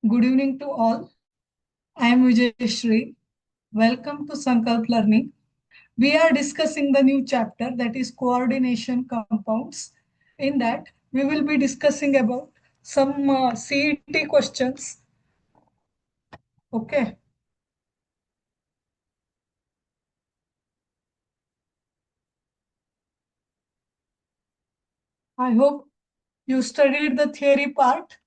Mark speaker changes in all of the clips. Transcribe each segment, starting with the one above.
Speaker 1: Good evening to all. I am Vijayashri. Welcome to Sankalp Learning. We are discussing the new chapter that is coordination compounds. In that, we will be discussing about some CET questions. Okay. I hope you studied the theory part.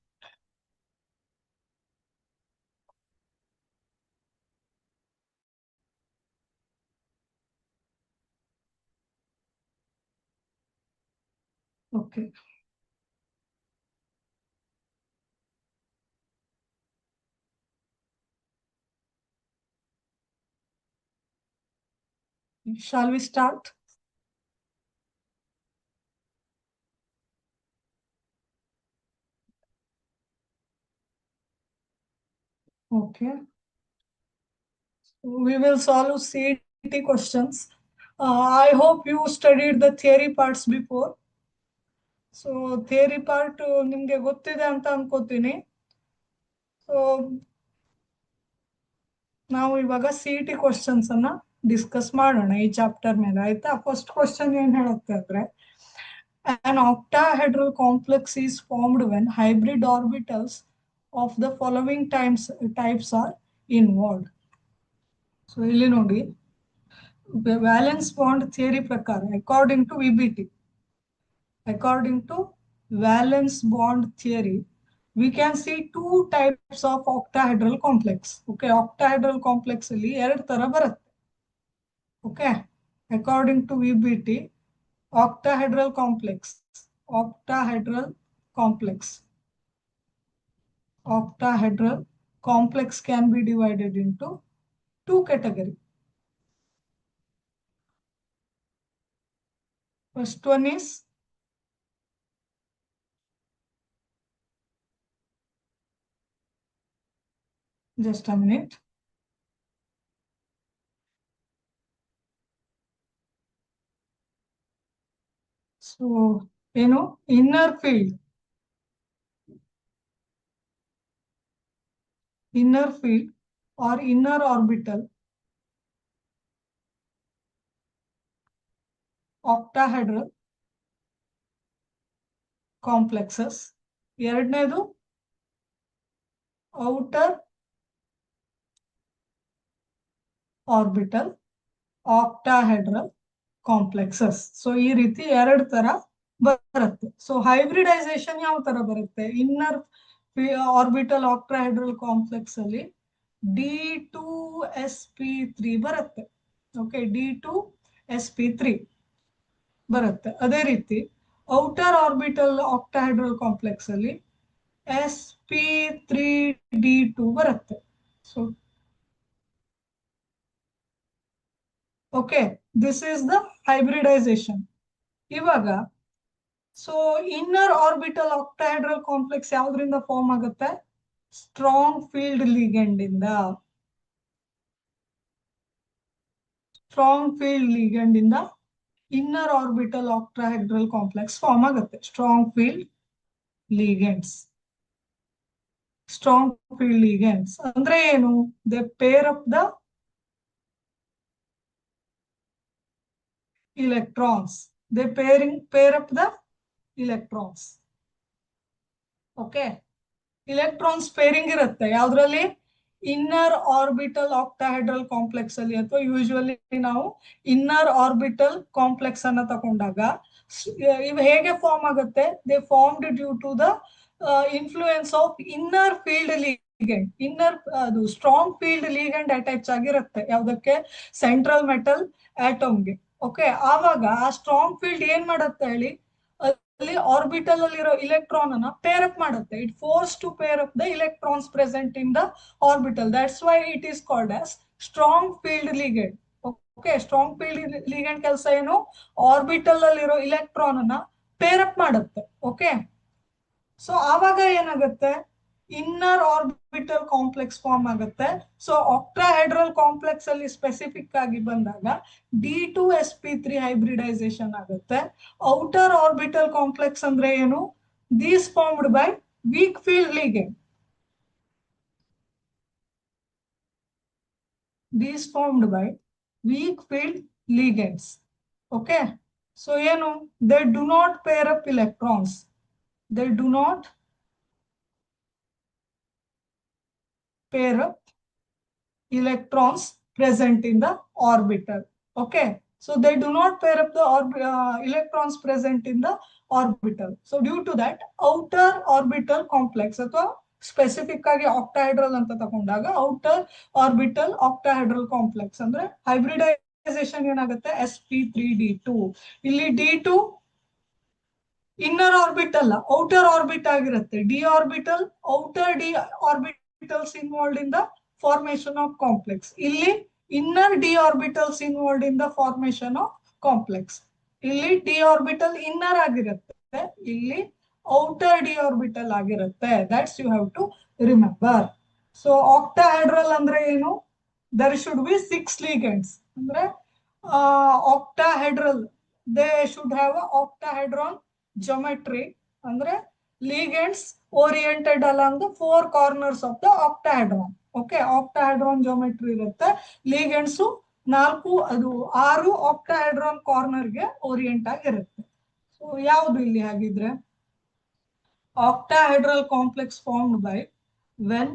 Speaker 1: Okay. Shall we start? Okay. We will solve CET questions. I hope you studied the theory parts before. So theory part ನಿಮ್ಗೆ ಗೊತ್ತಿದೆ ಅಂತ ಅನ್ಕೋತೀನಿ. So ನಾವು ಇವಾಗ CET questions ಅನ್ನ discuss ಮಾಡೋಣ ಈ chapter ಮೇಲೆ, ಆಯ್ತಾ? ಫಸ್ಟ್ ಕ್ವಶನ್ ಏನ್ ಹೇಳುತ್ತೆ ಅಂದ್ರೆ, an octahedral complex is formed when hybrid orbitals of the following types are involved. So ಇಲ್ಲಿ ನೋಡಿ, ವ್ಯಾಲೆನ್ಸ್ ಬಾಂಡ್ ಥಿಯರಿ ಪ್ರಕಾರ according to VBT, according to valence bond theory, we can see two types of octahedral complex. Okay, octahedral complex ಅಲ್ಲಿ ಎರಡು ತರ ಬರುತ್ತೆ. Okay, according to VBT, octahedral complex, octahedral complex, octahedral complex can be divided into two categories. First one is just a minute. So, inner field or inner orbital octahedral complexes. ಎರಡನೇದು outer orbital octahedral complexes. So ಈ ರೀತಿ ಎರಡು ತರ ಬರುತ್ತೆ. So hybridisation ಯಾವ ತರ ಬರುತ್ತೆ? Inner orbital octahedral complex ಅಲ್ಲಿ D2sp3 ಬರುತ್ತೆ. ಓಕೆ, D2sp3 ಬರುತ್ತೆ. ಅದೇ ರೀತಿ ಔಟರ್ ಆರ್ಬಿಟಲ್ ಆಕ್ಟಾಹೆಡ್ರಲ್ ಕಾಂಪ್ಲೆಕ್ಸ್ ಅಲ್ಲಿ sp3d2 ಬರುತ್ತೆ. So okay, this is the hybridisation. ಇವಾಗ so inner orbital octahedral complex ಯಾವ್ದ್ರಿಂದ ಫಾರ್ಮ್ ಆಗುತ್ತೆ? ಸ್ಟ್ರಾಂಗ್ ಫೀಲ್ಡ್ ಲಿಗೆಂಡ್ ಇಂದ. ಸ್ಟ್ರಾಂಗ್ ಫೀಲ್ಡ್ ಲಿಗೆಂಡ್ ಇಂದ inner orbital octahedral complex form ಆಗುತ್ತೆ. Strong field ligands. Strong field ligands ಅಂದ್ರೆ ಏನು? They pair up the electrons. They pair up the electrons. Okay, electrons pairing ಇರುತ್ತೆ ಯಾವ್ದ್ರಲ್ಲಿ? Inner orbital octahedral complex ಅಲ್ಲಿ, ಅಥವಾ usually ನಾವು inner orbital complex ಅನ್ನ ತಗೊಂಡಾಗ ಇವು ಹೇಗೆ ಫಾರ್ಮ್ ಆಗುತ್ತೆ? They formed due to the influence of inner field ligand. Inner ಅದು ಸ್ಟ್ರಾಂಗ್ ಫೀಲ್ಡ್ ಲಿಗೆಂಡ್ ಅಟ್ಯಾಚ್ ಆಗಿರುತ್ತೆ ಯಾವ್ದಕ್ಕೆ? Central metal ಆಟಮ್ಗೆ. ಓಕೆ, ಆವಾಗ ಆ ಸ್ಟ್ರಾಂಗ್ ಫೀಲ್ಡ್ ಏನ್ ಮಾಡುತ್ತೆ ಹೇಳಿ? ಅಲ್ಲಿ ಆರ್ಬಿಟಲ್ ಅಲ್ಲಿರೋ ಇಲೆಕ್ಟ್ರಾನ್ ಅನ್ನ ಪೇರ್ ಅಪ್ ಮಾಡುತ್ತೆ. It force to pair up the electrons present in the orbital. That's why it is called as strong field ligand. Okay, strong field ligand ಕೆಲಸ ಏನು? ಆರ್ಬಿಟಲ್ ಅಲ್ಲಿರೋ ಇಲೆಕ್ಟ್ರಾನ್ ಅನ್ನ ಪೇರ್ ಅಪ್ ಮಾಡುತ್ತೆ. Okay, so ಆವಾಗ ಏನಾಗುತ್ತೆ? Inner orbital complex form ಆಗುತ್ತೆ. So octahedral complex ಅಲ್ಲಿ specific ಆಗಿ ಬಂದಾಗ D2sp3 ಹೈಬ್ರಿಡೈಸೇಷನ್ ಆಗುತ್ತೆ. ಔಟರ್ ಆರ್ಬಿಟಲ್ ಕಾಂಪ್ಲೆಕ್ಸ್ ಅಂದ್ರೆ ಏನು? These formed by weak field ligand. these formed by weak field ligands. Okay, so they do not pair up electrons. They do not pair up electrons present in the orbital. Okay, so they do not pair up the electrons present in the orbital. So due to that, outer orbital complex ಅಥವಾ specific ಆಗಿ octahedral ಅಂತ ತಗೊಂಡಾಗ outer orbital octahedral complex ಅಂದ್ರೆ hybridisation ಏನಾಗುತ್ತೆ sp3d2. ಇಲ್ಲಿ d2 inner orbital outer orbit ಆಗಿರುತ್ತೆ. D orbital outer D orbitals involved in the formation of complex. Illi inner d orbitals involved in the formation of complex. Illi d orbital inner agirutte, illi outer d orbital agirutte. That's you have to remember. So octahedral andre enu? There should be 6 ligands. Andre octahedral, they should have a octahedron geometry. Andre ligands oriented along the 4 corners of the octahedron. Okay, octahedron geometry ಇರುತ್ತೆ. Ligands 6 ಆಕ್ಟಾಹೈಡ್ರಾನ್ ಕಾರ್ನರ್ಗೆ orient ಆಗಿರುತ್ತೆ. So ಯಾವುದು ಇಲ್ಲಿ ಹಾಗಿದ್ರೆ octahedral complex formed by when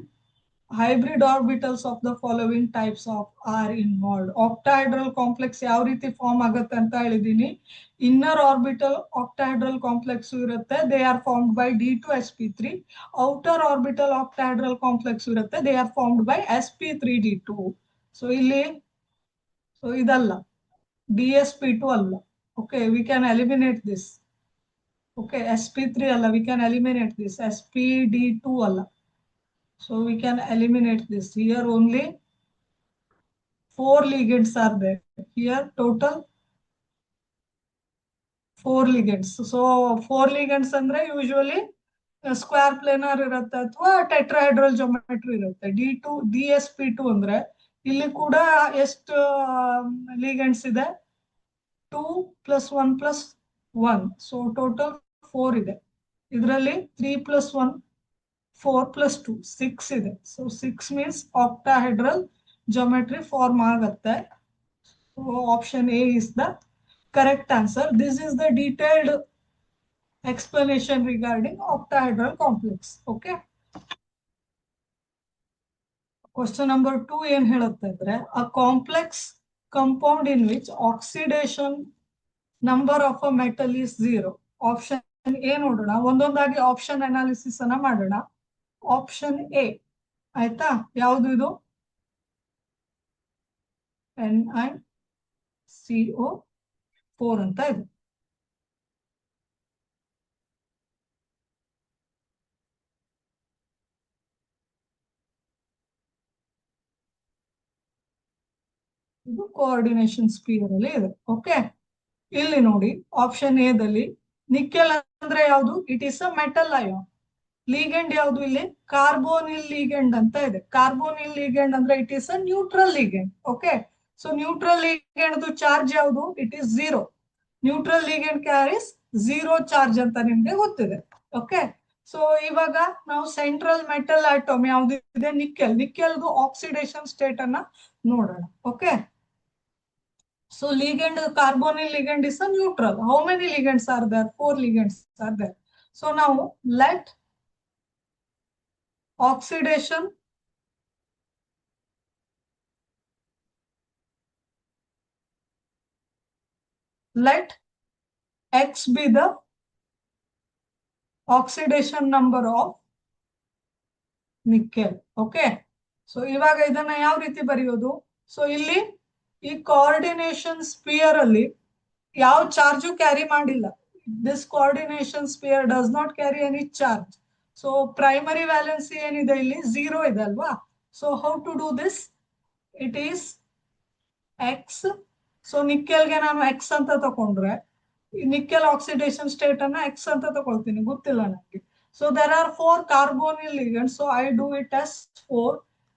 Speaker 1: hybrid orbitals of the following types of are involved. Octahedral complex ಯಾವ ರೀತಿ form ಆಗುತ್ತೆ ಅಂತ ಹೇಳಿದೀನಿ. ಇನ್ನರ್ ಆರ್ಬಿಟಲ್ ಆಕ್ಟಾಹೈಡ್ರಲ್ ಕಾಂಪ್ಲೆಕ್ಸ್ ಇರುತ್ತೆ, they are formed by d2sp3. Outer orbital octahedral complex ಇರುತ್ತೆ, they are formed by sp3d2. So ಇಲ್ಲಿ ಇದಲ್ಲ, dsp2 ಅಲ್ಲ. Okay, we can eliminate this. Okay, sp3 ಅಲ್ಲ, V can eliminate this. spd2 ಅಲ್ಲ. So we can eliminate this. Here only 4 ligands are there. Here total 4 ligands. So 4 ligands andre usually square planar irutte athwa tetrahedral geometry irutte. D2 dsp2 andre illi kuda ಎಷ್ಟು ligands ಇದೆ? 2 + 1 + 1. So total 4 ಇದೆ. ಇದರಲ್ಲಿ 3 + 1 4 + 2 6 ಇದೆ. So 6 means octahedral geometry form ಆಗುತ್ತೆ. So option A is the correct answer. This is the detailed explanation regarding octahedral complex. Okay. Question number 2 ಏನ್ ಹೇಳುತ್ತೆ ಅಂದ್ರೆ a complex compound in which oxidation number of a metal is 0. Option A ನೋಡೋಣ, ಒಂದೊಂದಾಗಿ option analysis ಅನ್ನ ಮಾಡೋಣ. Option A ಆಯ್ತಾ, ಯಾವುದು ಇದು? NiCO4 ಅಂತ ಇದೆ. ಇದು ಕೋಆರ್ಡಿನೇಷನ್ ಸ್ಪಿಯರ್ ಅಲ್ಲಿ ಇದೆ. ಓಕೆ, ಇಲ್ಲಿ ನೋಡಿ ಆಪ್ಷನ್ ಎ ದಲ್ಲಿ ನಿಕೆಲ್ ಅಂದ್ರೆ ಯಾವುದು? It is a metal ion. Ligand ಯಾವುದು ಇಲ್ಲಿ? ಕಾರ್ಬೋನಿಲ್ ಲಿಗೆಂಡ್ ಅಂತ ಇದೆ. ಕಾರ್ಬೋನಿಲ್ ಲಿಗೆಂಡ್ ಅಂದ್ರೆ it is a neutral ligand. Okay, so neutral ligand charge ಯಾವುದು? It is 0. Neutral ligand carries 0 charge ಅಂತ ನಿಮ್ಗೆ ಗೊತ್ತಿದೆ. ಓಕೆ, ಸೊ ಇವಾಗ ನಾವು ಸೆಂಟ್ರಲ್ ಮೆಟಲ್ ಆಟಮ್ ಯಾವ್ದು ಇದೆ? ನಿಕೆಲ್. ನಿಕೆಲ್ದು ಆಕ್ಸಿಡೇಷನ್ ಸ್ಟೇಟ್ ಅನ್ನ ನೋಡೋಣ. Okay, so ligand, carbonyl ligand is a neutral. How many ligands are there? 4 ligands are there. So now let oxidation let X be the oxidation number of nickel. Okay, so ಇವಾಗ ಇದನ್ನ ಯಾವ ರೀತಿ ಬರೆಯೋದು? So ಇಲ್ಲಿ ಈ coordination sphere ಅಲ್ಲಿ ಯಾವ charge carry ಮಾಡಿಲ್ಲ. This coordination sphere does not carry any charge. So primary valency ಏನಿದೆ ಇಲ್ಲಿ 0 ಇದೆ ಅಲ್ವಾ? So how to do this? It is x. So ನಿಕೆಲ್ಗೆ ನಾನು ಎಕ್ಸ್ ಅಂತ ತಗೊಂಡ್ರೆ ನಿಕೆಲ್ ಆಕ್ಸಿಡೇಷನ್ ಸ್ಟೇಟ್ ಅನ್ನ ಎಕ್ಸ್ ಅಂತ ತಗೊಳ್ತೀನಿ, ಗೊತ್ತಿಲ್ಲ ನನಗೆ. So there are 4 carbonyl ligands. So I do it as 4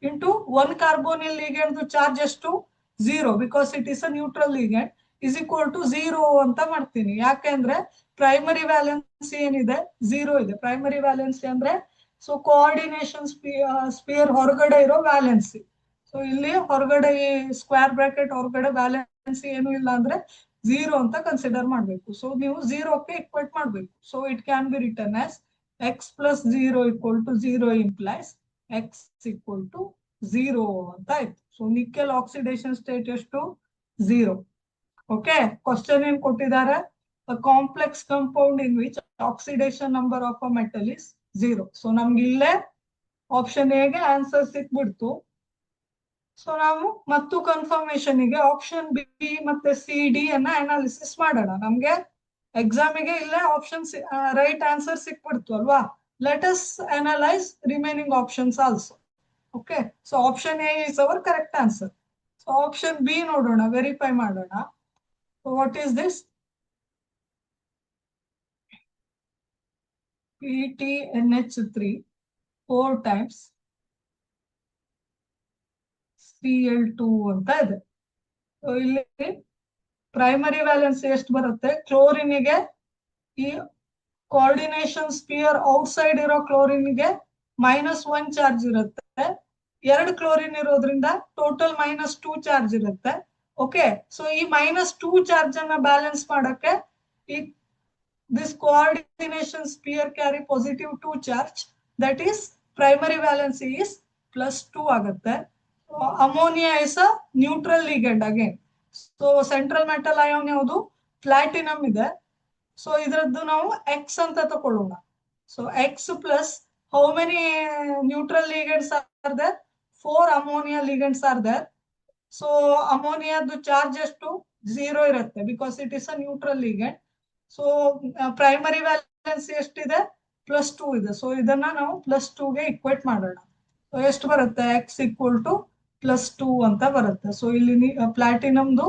Speaker 1: into 1 carbonyl ligand charge ಎಷ್ಟು? 0, because it is a neutral ಲಿಗೆಂಡ್, is equal to 0 ಅಂತ ಮಾಡ್ತೀನಿ. ಯಾಕೆಂದ್ರೆ ಪ್ರೈಮರಿ ವ್ಯಾಲೆನ್ಸಿ ಏನಿದೆ? 0 ಇದೆ. ಪ್ರೈಮರಿ ವ್ಯಾಲೆನ್ಸಿ ಅಂದ್ರೆ ಸೊ ಕೋಆರ್ಡಿನೇಷನ್ ಸ್ಪಿಯರ್ ಹೊರಗಡೆ ಇರೋ ವ್ಯಾಲೆನ್ಸಿ. ಸೊ ಇಲ್ಲಿ ಹೊರಗಡೆ ಸ್ಕ್ವೇರ್ ಬ್ರಾಕೆಟ್ ಹೊರಗಡೆ ಬ್ಯಾಲೆನ್ಸ್ ಏನು ಇಲ್ಲ ಅಂದ್ರೆ 0 ಅಂತ ಕನ್ಸಿಡರ್ ಮಾಡ್ಬೇಕು. ಸೊ ನೀವು 0ಕ್ಕೆ ಇಕ್ವೇಟ್ ಮಾಡ್ಬೇಕು. So it can be return as x plus 0 equal to 0 implies x equal to 0 ಅಂತ ಆಯ್ತು. ಸೊ ನಿಕೆಲ್ ಆಕ್ಸಿಡೇಷನ್ ಸ್ಟೇಟ್ ಎಷ್ಟು? 0. ಓಕೆ, ಕ್ವಶನ್ ಏನ್ ಕೊಟ್ಟಿದ್ದಾರೆ? A complex compound in which oxidation number of a metal is 0. So ನಮ್ಗೆ ಇಲ್ಲೇ option A ಗೆ answer ಸಿಕ್ಬಿಡ್ತು. So ನಾವು ಮತ್ತು ಕನ್ಫರ್ಮೇಶನ್ ಗೆ ಆಪ್ಷನ್ ಬಿ ಮತ್ತೆ ಸಿ ಡಿ ಅನ್ನ ಅನಾಲಿಸಿಸ್ ಮಾಡೋಣ. ನಮ್ಗೆ ಎಕ್ಸಾಮಿಗೆ ಇಲ್ಲೇ ಆಪ್ಷನ್ ರೈಟ್ ಆನ್ಸರ್ ಸಿಕ್ಬಿಡ್ತು ಅಲ್ವಾ? Let us analyse remaining options also. Okay, so option A is our correct answer. So option B ನೋಡೋಣ, ವೆರಿಫೈ ಮಾಡೋಣ. So what is this? PTNH3 4 times Cl2 ಅಂತ ಇದೆ. So ಇಲ್ಲಿ ಪ್ರೈಮರಿ ವ್ಯಾಲೆನ್ಸ್ ಎಷ್ಟು ಬರುತ್ತೆ? ಕ್ಲೋರಿನ್ಗೆ ಈ coordination sphere outside ಇರೋ ಕ್ಲೋರಿನ್ಗೆ -1 charge ಇರುತ್ತೆ. 2 ಕ್ಲೋರಿನ್ ಇರೋದ್ರಿಂದ ಟೋಟಲ್ -2 ಚಾರ್ಜ್ ಇರುತ್ತೆ. ಓಕೆ, ಸೊ ಈ -2 ಚಾರ್ಜ್ ಅನ್ನ ಬ್ಯಾಲೆನ್ಸ್ ಮಾಡಕ್ಕೆ ಈ this coordination sphere carry positive 2 charge, that is primary valence is +2 ಆಗುತ್ತೆ. ammonia is a neutral ligand again. so central metal ion ಯಾವುದು? ಪ್ಲಾಟಿನಮ್ ಇದೆ. ಸೊ ಇದರದ್ದು ನಾವು x ಅಂತ ತಕೊಳ್ಳೋಣ. So x plus how many neutral ligands are there? 4 ammonia ligands are there. So ಅಮೋನಿಯಾದ charge ಎಷ್ಟು? 0 ಇರುತ್ತೆ, because it is a neutral ligand. So primary valency ಎಷ್ಟಿದೆ? +2 ಇದೆ. ಸೊ ಇದನ್ನ ನಾವು +2 ಗೆ ಇಕ್ವೇಟ್ ಮಾಡೋಣ. ಸೊ ಎಷ್ಟು ಬರುತ್ತೆ? x equal to +2 ಅಂತ ಬರುತ್ತೆ. ಸೊ ಇಲ್ಲಿ ಪ್ಲಾಟಿನಮ್ದು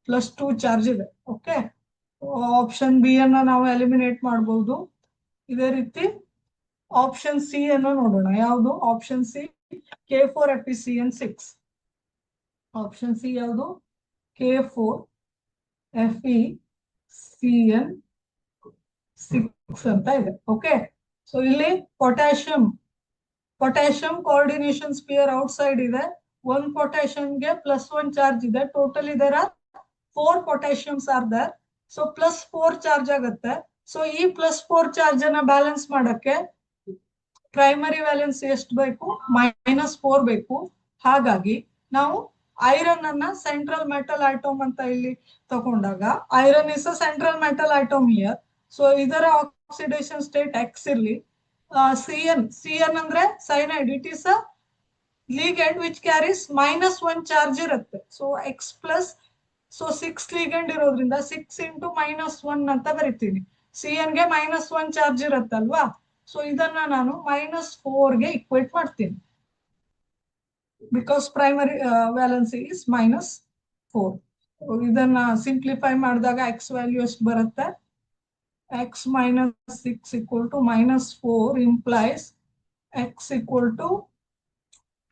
Speaker 1: +2 ಚಾರ್ಜ್ ಇದೆ. ಓಕೆ, ಆಪ್ಷನ್ ಬಿ ಅನ್ನ ನಾವು ಎಲಿಮಿನೇಟ್ ಮಾಡಬಹುದು. ಇದೇ ರೀತಿ ಆಪ್ಷನ್ ಸಿ ಅನ್ನು ನೋಡೋಣ. ಯಾವುದು? Option C K4FeCN6. Option C ಯಾವುದು? K4FeCN6 ಅಂತ ಇದೆ. ಓಕೆ, ಸೊ ಇಲ್ಲಿ ಪೊಟ್ಯಾಷಿಯಂ ಕೋಆರ್ಡಿನೇಷನ್ ಸ್ಪಿಯರ್ ಔಟ್ಸೈಡ್ ಇದೆ. 1 ಪೊಟ್ಯಾಷಿಯಂಗೆ +1 ಚಾರ್ಜ್ ಇದೆ. ಟೋಟಲ್ ಇದರ 4 potassiums are there. So +4 charge ಆಗುತ್ತೆ. ಸೊ ಈ +4 ಚಾರ್ಜ್ ಅನ್ನ ಬ್ಯಾಲೆನ್ಸ್ ಮಾಡಕ್ಕೆ ಪ್ರೈಮರಿ ವ್ಯಾಲೆನ್ಸ್ ಎಷ್ಟು ಬೇಕು? -4 ಬೇಕು. ಹಾಗಾಗಿ ನಾವು ಐರನ್ ಅನ್ನ ಸೆಂಟ್ರಲ್ ಮೆಟಲ್ ಆಟೋಮ್ ಅಂತ ಇಲ್ಲಿ ತಗೊಂಡಾಗ, iron is a central metal atom here. So ಇದರ ಆಕ್ಸಿಡೇಷನ್ ಸ್ಟೇಟ್ x ಇರ್ಲಿ. CN ಅಂದ್ರೆ cyanide, it is a ligand which carries -1 charge ಇರುತ್ತೆ. ಸೊ x plus 6 ligand ಇರೋದ್ರಿಂದ 6 into -1 ಅಂತ ಬರಿತೀನಿ. CN ಗೆ -1 ಚಾರ್ಜ್ ಇರುತ್ತಲ್ವಾ? ಸೊ ಇದನ್ನ ನಾನು -4 ಗೆ ಇಕ್ವೇಟ್ ಮಾಡ್ತೀನಿ, ಬಿಕಾಸ್ ಪ್ರೈಮರಿ ವ್ಯಾಲೆನ್ಸಿ ಇಸ್ -4. ಇದನ್ನ ಸಿಂಪ್ಲಿಫೈ ಮಾಡಿದಾಗ x ವ್ಯಾಲ್ಯೂ ಎಷ್ಟು ಬರುತ್ತೆ? x - 6 equal to -4 implies x equal to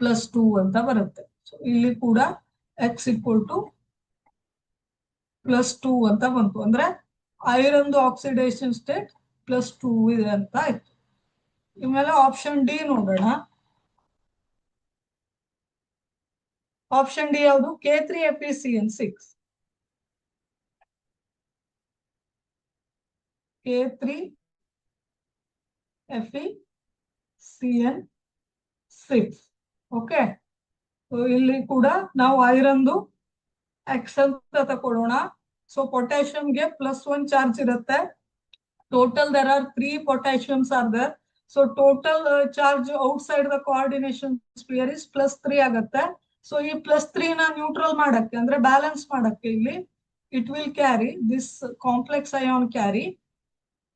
Speaker 1: +2 ಅಂತ ಬರುತ್ತೆ. ಸೊ ಇಲ್ಲಿ ಕೂಡ x equal to +2 ಅಂತ ಬಂತು. ಅಂದ್ರೆ ಐರನ್ ಆಕ್ಸಿಡೇಷನ್ ಸ್ಟೇಟ್ +2 ಇದೆ ಅಂತ ಆಯ್ತು. ಇನ್ಮೇಲೆ ಆಪ್ಷನ್ ಡಿ ನೋಡೋಣ. ಆಪ್ಷನ್ ಡಿ ಯಾವುದು? K3FeCN6. K3FeCN6. ಓಕೆ, ಇಲ್ಲಿ ಕೂಡ ನಾವು ಐರನ್ದು x ಅಂತ ತಕೊಳ್ಳೋಣ. ಸೊ ಪೊಟ್ಯಾಷಿಯಂಗೆ +1 ಚಾರ್ಜ್ ಇರುತ್ತೆ. Total there are 3 potassiums are there. So total charge outside the coordination spear is +3 ಆಗುತ್ತೆ. ಸೊ ಈ +3 ನ ನ್ಯೂಟ್ರಲ್ ಮಾಡಕ್ಕೆ, ಅಂದ್ರೆ ಬ್ಯಾಲೆನ್ಸ್ ಮಾಡಕ್ಕೆ, ಇಲ್ಲಿ it will carry this complex ion carry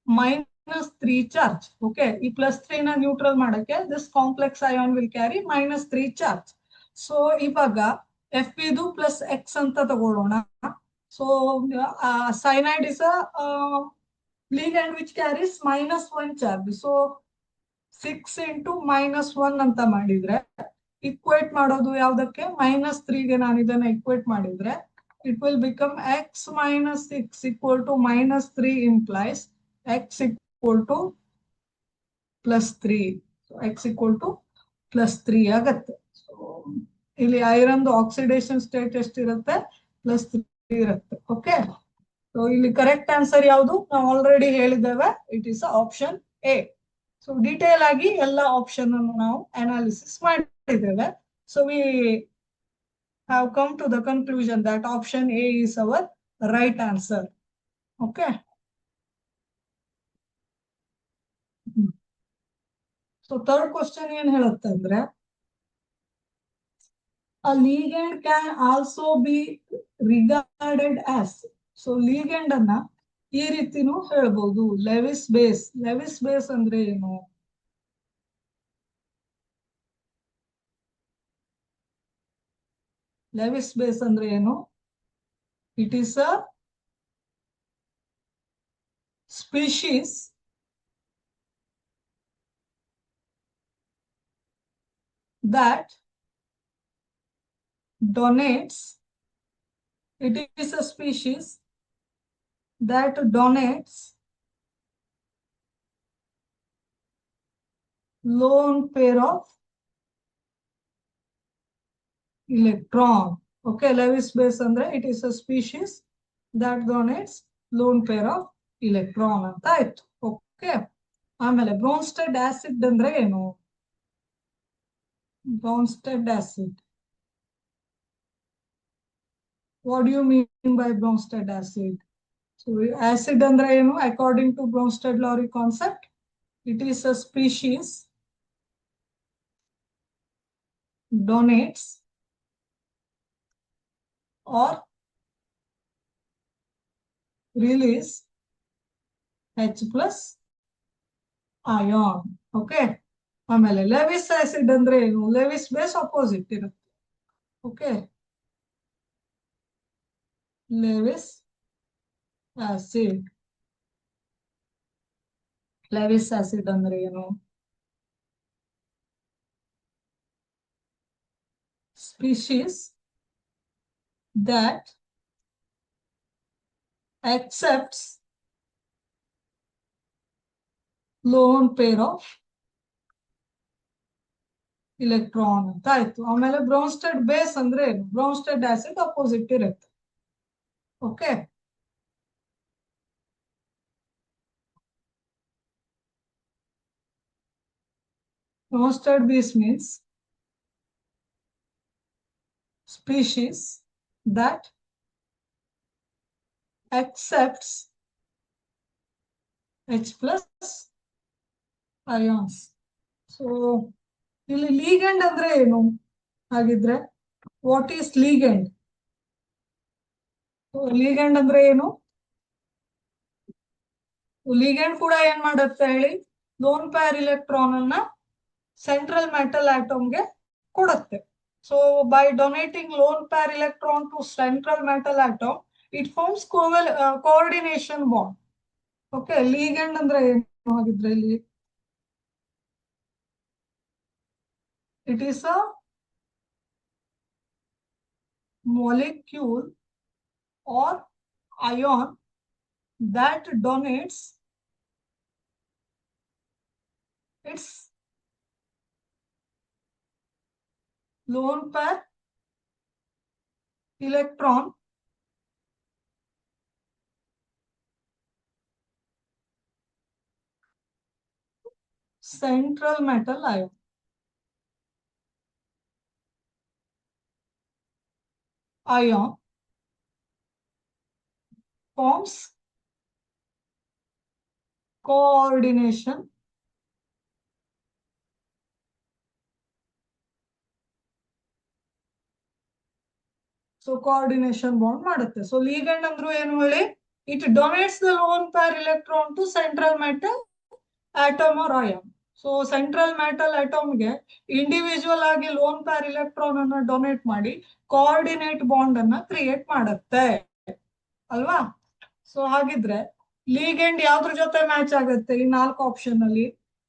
Speaker 1: -3 charge. Okay, ಈ +3 ನ ನ್ಯೂಟ್ರಲ್ ಮಾಡಕ್ಕೆ this complex ion will carry -3 charge. So ಇವಾಗ Fe ದು +x ಅಂತ ತಗೊಳ್ಳೋಣ. So cyanide is a ligand which carries -1 charge. So 6 into -1 ಅಂತ ಮಾಡಿದ್ರೆ, ಇಕ್ವೇಟ್ ಮಾಡೋದು ಯಾವ್ದಕ್ಕೆ? -3 ಗೆ ನಾನು ಇದನ್ನ ಇಕ್ವೇಟ್ ಮಾಡಿದ್ರೆ it will become x - 6 equal to -3 implies x equal to +3. So x equal to +3 ಆಗತ್ತೆ. ಸೊ ಇಲ್ಲಿ ಐರನ್ ಆಕ್ಸಿಡೇಷನ್ ಸ್ಟೇಟ್ ಎಷ್ಟಿರುತ್ತೆ, +3 ಇರುತ್ತೆ. ಓಕೆ, ಸೊ ಇಲ್ಲಿ ಕರೆಕ್ಟ್ ಆನ್ಸರ್ ಯಾವುದು ನಾವು ಆಲ್ರೆಡಿ ಹೇಳಿದ್ದೇವೆ, it is option A. So detail ಆಗಿ ಎಲ್ಲ ಆಪ್ಷನ್ ಅನ್ನು ನಾವು ಅನಾಲಿಸಿಸ್ ಮಾಡಿದ್ದೇವೆ. So we have come to the conclusion that option A is our right answer. Okay. So third question ಏನ್ ಹೇಳುತ್ತೆ ಅಂದ್ರೆ, a ligand can also be regarded as. So ligand ಅನ್ನ ಈ ರೀತಿನೂ ಹೇಳ್ಬಹುದು, ಲೆವಿಸ್ ಬೇಸ್. ಲೆವಿಸ್ ಬೇಸ್ ಅಂದ್ರೆ ಏನು? Lewis base ಅಂದ್ರೆ ಏನು? It is a species that donates, it is a species that donates lone pair of electron. Okay, Lewis base andre it is a species that donates lone pair of electron anta ಆಯ್ತು. Okay, ಆಮೇಲೆ ಬ್ರೋನ್ಸ್ಟೆಡ್ acid ಅಂದ್ರೆ ಏನು? Bronsted acid, what do you mean by Bronsted acid? So acid andre ಏನು? According to Bronsted-Lowry concept, it is a species donates or release H plus ion. Okay, ಆಮೇಲೆ Lewis acid ಅಂದ್ರೆ ಏನು? Lewis base opposite ಇರುತ್ತೆ. Okay, Lewis acid, Lewis acid ಅಂದ್ರೆ ಏನು? Species that accepts lone pair of electron ಅಂತ ಆಯ್ತು. ಆಮೇಲೆ ಬ್ರೋನ್ಸ್ಟೆಡ್ base ಅಂದ್ರೆ ಏನು? ಬ್ರೋನ್ಸ್ಟೆಡ್ ಆಸಿಡ್ ಅಪೋಸಿಟ್ ಇರುತ್ತೆ. Okay, Bronsted base means species that accepts H plus ions. So ಇಲ್ಲಿ ಲೀಗಂಡ್ ಅಂದ್ರೆ ಏನು ಹಾಗಿದ್ರೆ? What is ಲೀಗಂಡ್? ಲೀಗಂಡ್ ಅಂದ್ರೆ ಏನು? ಲೀಗಂಡ್ ಕೂಡ ಏನ್ ಮಾಡುತ್ತೆ ಹೇಳಿ? ಲೋನ್ ಪೇರ್ ಇಲೆಕ್ಟ್ರಾನ್ ಅನ್ನ ಸೆಂಟ್ರಲ್ ಮೆಟಲ್ ಆಟಮ್ಗೆ ಕೊಡುತ್ತೆ. So by donating lone pair electron to central metal atom, it forms coordination bond. Okay, ligand ಅಂದ್ರೆ ಏನು ಹಾಗಿದ್ರೆ ಇಲ್ಲಿ? It is a molecule or ion that donates its lone pair electron central metal ion. Ion forms coordination coordination bond ಮಾಡುತ್ತೆ. So ligand ಅಂದ್ರು ಏನು ಹೇಳಿ? It donates the lone pair electron to central metal atom or ion. So central metal ಆಟಮ್ಗೆ individual ಆಗಿ lone pair electron ಅನ್ನ donate ಮಾಡಿ coordinate bond ಅನ್ನ create ಮಾಡುತ್ತೆ ಅಲ್ವಾ? ಸೊ ಹಾಗಿದ್ರೆ ಲೀಗೆಂಡ್ ಯಾವ್ದ್ರ ಜೊತೆ ಮ್ಯಾಚ್ ಆಗುತ್ತೆ ಈ 4 ಆಪ್ಷನ್ ಅಲ್ಲಿ?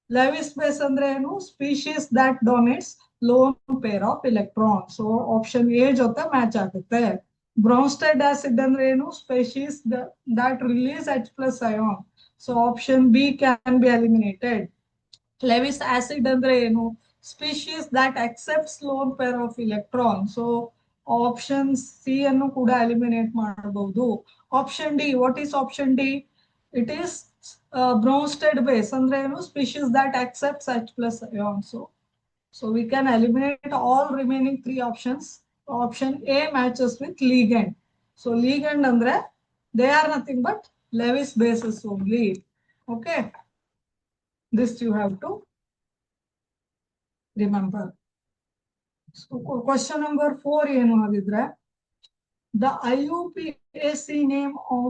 Speaker 1: ಲೆವಿಸ್ ಬೇಸ್ ಅಂದ್ರೆ ಏನು? Species that donates lone pair of electron. So option A ಜೊತೆ ಮ್ಯಾಚ್ ಆಗುತ್ತೆ. ಬ್ರೋನ್ಸ್ಟೆಡ್ ಆಸಿಡ್ ಅಂದ್ರೆ ಏನು? Species that release H plus ion. So option B can be eliminated. Lewis acid ಅಂದ್ರೆ ಏನು? species that accepts lone pair of electron. So option C ಅನ್ನು ಕೂಡ eliminate ಮಾಡಬಹುದು. Option D, what is option D? It is Bronsted base ಅಂದ್ರೆ ಏನು? Species that accepts H plus ion. So we can eliminate all remaining three options. Option A matches with ligand. So ligand andre they are nothing but Lewis bases only. Okay, this you have to remember. So question number 4 ಏನು ಆಗಿದ್ರೆ, the IUPAC name of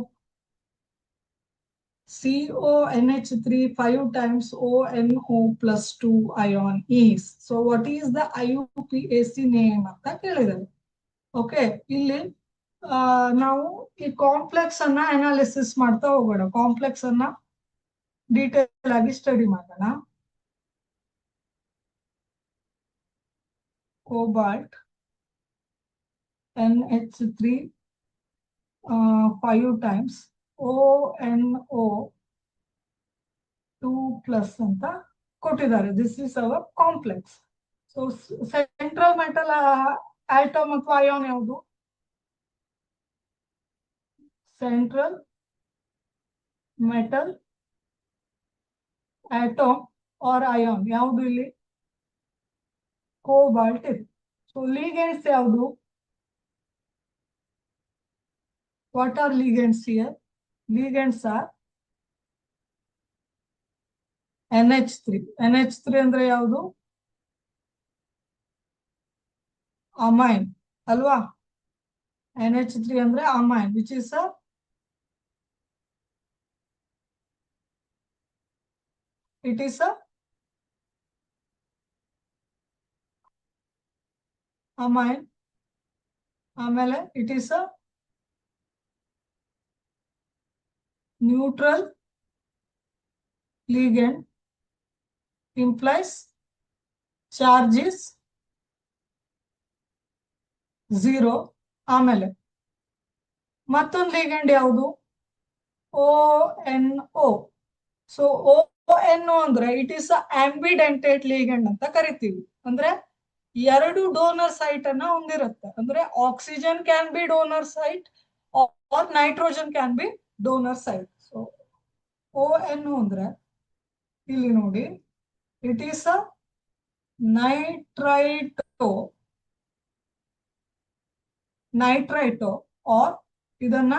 Speaker 1: CONH3 5 times ONO plus 2 ion is. So what is the IUPAC name ಅಂತ ಕೇಳಿದ್ದಾರೆ. Okay, ಇಲ್ಲಿ ನಾವು ಈ complex ಅನ್ನ analysis ಮಾಡ್ತಾ ಹೋಗೋಣ. ಕಾಂಪ್ಲೆಕ್ಸ್ ಅನ್ನ ಡೀಟೇಲ್ ಆಗಿ ಸ್ಟಡಿ ಮಾಡೋಣ. Cobalt NH3 5 times ONO 2 plus ಅಂತ ಕೊಟ್ಟಿದ್ದಾರೆ. This is our complex. So central metal atom ಅಥವಾ ಅಯಾನ್ ಯಾವುದು? Central metal atom or ion ಯಾವುದು ಇಲ್ಲಿ? ಕೋಬಾಲ್ಟ್ ಇದೆ. ಸೊ ligands ಯಾವುದು? What are ligands here? Ligands are NH3. NH3 ಅಂದ್ರೆ ಯಾವುದು? ಅಮೈನ್ ಅಲ್ವಾ? NH3 ಅಂದ್ರೆ amine, which is a it is a amine. ಆಮೇಲೆ it is a neutral ligand, implies charge is 0. ಆಮೇಲೆ ಮತ್ತೊಂದು ligand ಯಾವುದು? ONO. ಸೊ ONO ಅಂದ್ರೆ ಇಟ್ ಇಸ್ ಆಂಬಿಡೆಂಟೇಟ್ ligand ಅಂತ ಕರಿತೀವಿ. ಅಂದ್ರೆ ಎರಡು ಡೋನರ್ ಸೈಟ್ ಅನ್ನ ಹೊಂದಿರುತ್ತೆ. ಅಂದ್ರೆ oxygen can be donor site or nitrogen can be donor site. So ONO ಅಂದ್ರೆ ಇಲ್ಲಿ ನೋಡಿ, it is a nitrito or ಇದನ್ನ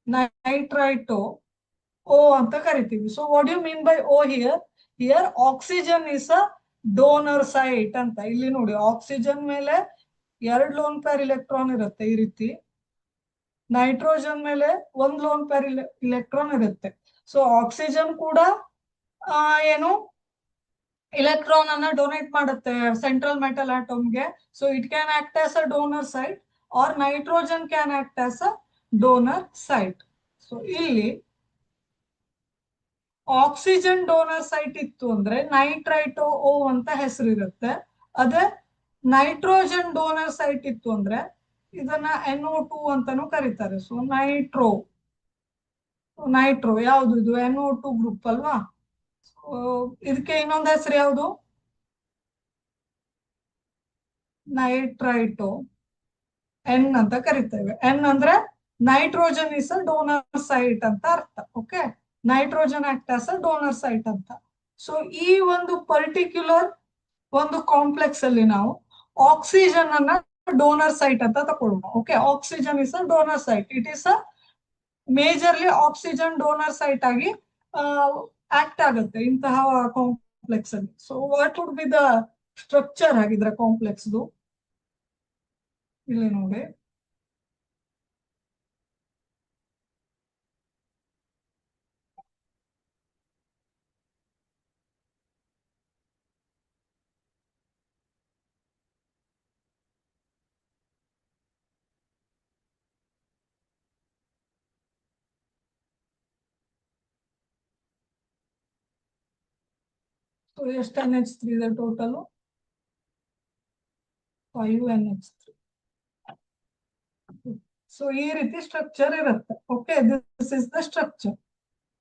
Speaker 1: ನೈಟ್ರೈಟೋ O ಅಂತ ಕರಿತೀವಿ. So what you mean by O here? Here oxygen is a donor site ಅಂತ. ಇಲ್ಲಿ ನೋಡಿ, oxygen ಮೇಲೆ ಎರಡು ಲೋನ್ ಪೇರ್ ಇಲೆಕ್ಟ್ರಾನ್ ಇರುತ್ತೆ ಈ ರೀತಿ. ನೈಟ್ರೋಜನ್ ಮೇಲೆ ಒಂದು ಲೋನ್ ಪೇರ್ ಇಲೆಕ್ಟ್ರಾನ್ ಇರುತ್ತೆ. ಸೊ ಆಕ್ಸಿಜನ್ ಕೂಡ ಏನು ಇಲೆಕ್ಟ್ರಾನ್ ಅನ್ನ ಡೊನೇಟ್ ಮಾಡುತ್ತೆ ಸೆಂಟ್ರಲ್ ಮೆಟಲ್ ಆಟಮ್ಗೆ. So it can act as a donor site or nitrogen can act as a donor site. So ಇಲ್ಲಿ ಆಕ್ಸಿಜನ್ ಡೋನರ್ ಸೈಟ್ ಇತ್ತು ಅಂದ್ರೆ ನೈಟ್ರೈಟೋ O ಅಂತ ಹೆಸರಿರುತ್ತೆ. ಅದೇ ನೈಟ್ರೋಜನ್ ಡೋನರ್ ಸೈಟ್ ಇತ್ತು ಅಂದ್ರೆ ಇದನ್ನ NO2 ಅಂತಾನು ಕರೀತಾರೆ. ಸೊ ನೈಟ್ರೋ ಯಾವುದು? ಇದು NO2 ಗ್ರೂಪ್ ಅಲ್ವಾ? ಇದಕ್ಕೆ ಇನ್ನೊಂದು ಹೆಸರು ಯಾವುದು? ನೈಟ್ರೈಟೋ N ಅಂತ ಕರಿತೇವೆ. N ಅಂದ್ರೆ nitrogen is a donor site ಅಂತ ಅರ್ಥ. Okay, nitrogen act as a donor site ಅಂತ. ಸೊ ಈ ಒಂದು ಪರ್ಟಿಕ್ಯುಲರ್ ಒಂದು ಕಾಂಪ್ಲೆಕ್ಸ್ ಅಲ್ಲಿ ನಾವು ಆಕ್ಸಿಜನ್ ಅನ್ನ ಡೋನರ್ ಸೈಟ್ ಅಂತ ತಗೊಳ್ಳೋಣ. Okay, oxygen is a donor site. It is a majorly oxygen donor site ಆಗಿ ಆಕ್ಟ್ ಆಗುತ್ತೆ ಇಂತಹ ಕಾಂಪ್ಲೆಕ್ಸ್ ಅಲ್ಲಿ. So what would be the structure ಆಗಿದ್ರೆ ಕಾಂಪ್ಲೆಕ್ಸ್? ಇಲ್ಲಿ ನೋಡಿ, ಸೊ ಎಷ್ಟು NH3 ಇದೆ ಟೋಟಲ್? 5 NH3. ಸೊ ಈ ರೀತಿ ಸ್ಟ್ರಕ್ಚರ್ ಇರುತ್ತೆ. Okay, this is the structure.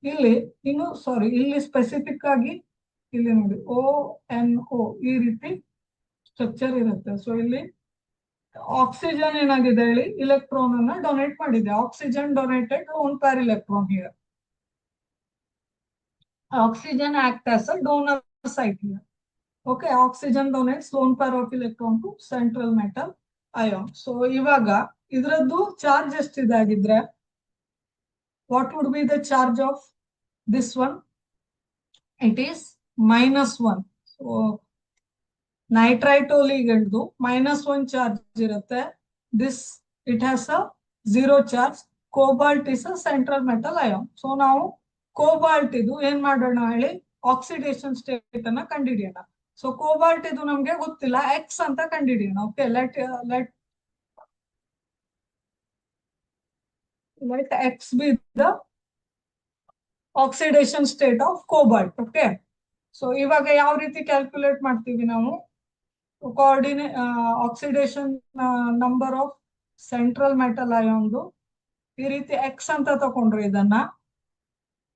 Speaker 1: ಇಲ್ಲಿ ಇನ್ನು ಸಾರಿ ಇಲ್ಲಿ ಸ್ಪೆಸಿಫಿಕ್ ಆಗಿ ಇಲ್ಲಿ ನೋಡಿ ONO ಈ ರೀತಿ ಸ್ಟ್ರಕ್ಚರ್ ಇರುತ್ತೆ. ಸೊ ಇಲ್ಲಿ ಆಕ್ಸಿಜನ್ ಏನಾಗಿದೆ ಹೇಳಿ ಇಲೆಕ್ಟ್ರಾನ್ ಅನ್ನ ಡೊನೇಟ್ ಮಾಡಿದೆ. Oxygen donated lone pair electron here. Oxygen act as a donor site here. Okay, oxygen donates lone pair of electron to central metal ion. So ಇವಾಗ ಇದರದ್ದು ಚಾರ್ಜ್ ಎಷ್ಟಿದೆ ಆಗಿದ್ರೆ what would be the charge of this one? It is -1. So nitrito ligand -1 charge ಇರುತ್ತೆ. This it has a 0 charge. Cobalt is a central metal ion. So ನಾವು cobalt ಇದು ಏನ್ ಮಾಡೋಣ ಹೇಳಿ ಆಕ್ಸಿಡೇಷನ್ ಸ್ಟೇಟ್ ಅನ್ನ ಕಂಡುಹಿಡಿಯೋಣ. ಸೊ ಕೋಬಾಲ್ಟ್ ಇದು ನಮ್ಗೆ ಗೊತ್ತಿಲ್ಲ, ಎಕ್ಸ್ ಅಂತ ಕಂಡುಹಿಡಿಯೋಣ. Okay, let x be the oxidation state of cobalt. Okay, so ಇವಾಗ ಯಾವ ರೀತಿ ಕ್ಯಾಲ್ಕುಲೇಟ್ ಮಾಡ್ತೀವಿ ನಾವು? Coordinate oxidation number of central metal ಅಯಾನ್ದು ಈ ರೀತಿ ಎಕ್ಸ್ ಅಂತ ತಗೊಂಡ್ರು ಇದನ್ನ.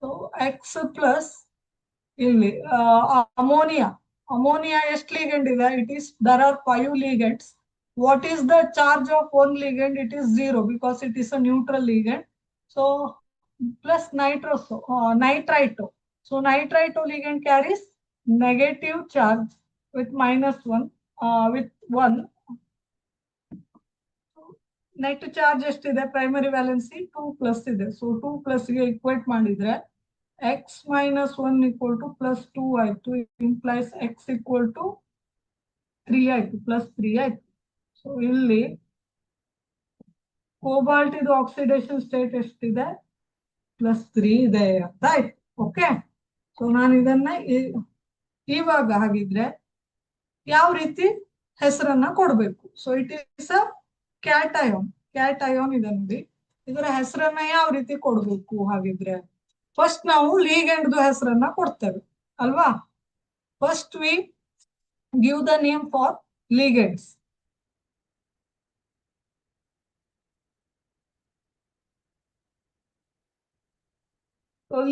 Speaker 1: ಸೊ ಎಕ್ಸ್ ಪ್ಲಸ್ ಇಲ್ಲಿ ಅಮೋನಿಯಾ ಎಷ್ಟು ಲಿಗೆಂಡ್ ಇದೆ? It is there are 5 ligands. What is the charge of one ligand? It is 0 because it is a neutral ligand. So plus nitrito. So nitrito ಲಿಗೆಂಡ್ carries negative charge with -1 with 1. Net charge ಎಷ್ಟಿದೆ? Primary valency 2+ ಇದೆ. So 2+ ಗೆ equate ಮಾಡಿದ್ರೆ x - 1 = +2 ಆಯ್ತು. Implies x = 3 ಆಯ್ತು, +3 ಆಯ್ತು. So ಇಲ್ಲಿ cobalt ಇದು oxidation state ಎಷ್ಟಿದೆ? +3 ಇದೆ ಅಂತ ಆಯ್ತು. ಓಕೆ, ಸೊ ನಾನು ಇದನ್ನ ಇವಾಗ ಹಾಗಿದ್ರೆ ಯಾವ ರೀತಿ ಹೆಸರನ್ನ ಕೊಡ್ಬೇಕು? ಸೊ ಇಟ್ ಈಸ್ ಅ ಕ್ಯಾಟಯೋನ್ ಇದೆ ನೋಡಿ. ಇದರ ಹೆಸರನ್ನ ಯಾವ ರೀತಿ ಕೊಡ್ಬೇಕು ಹಾಗಿದ್ರೆ? ಫಸ್ಟ್ ನಾವು ಲೀಗೆಂಡ್ ಹೆಸರನ್ನ ಕೊಡ್ತೇವೆ ಅಲ್ವಾ? First we give the name for ligands.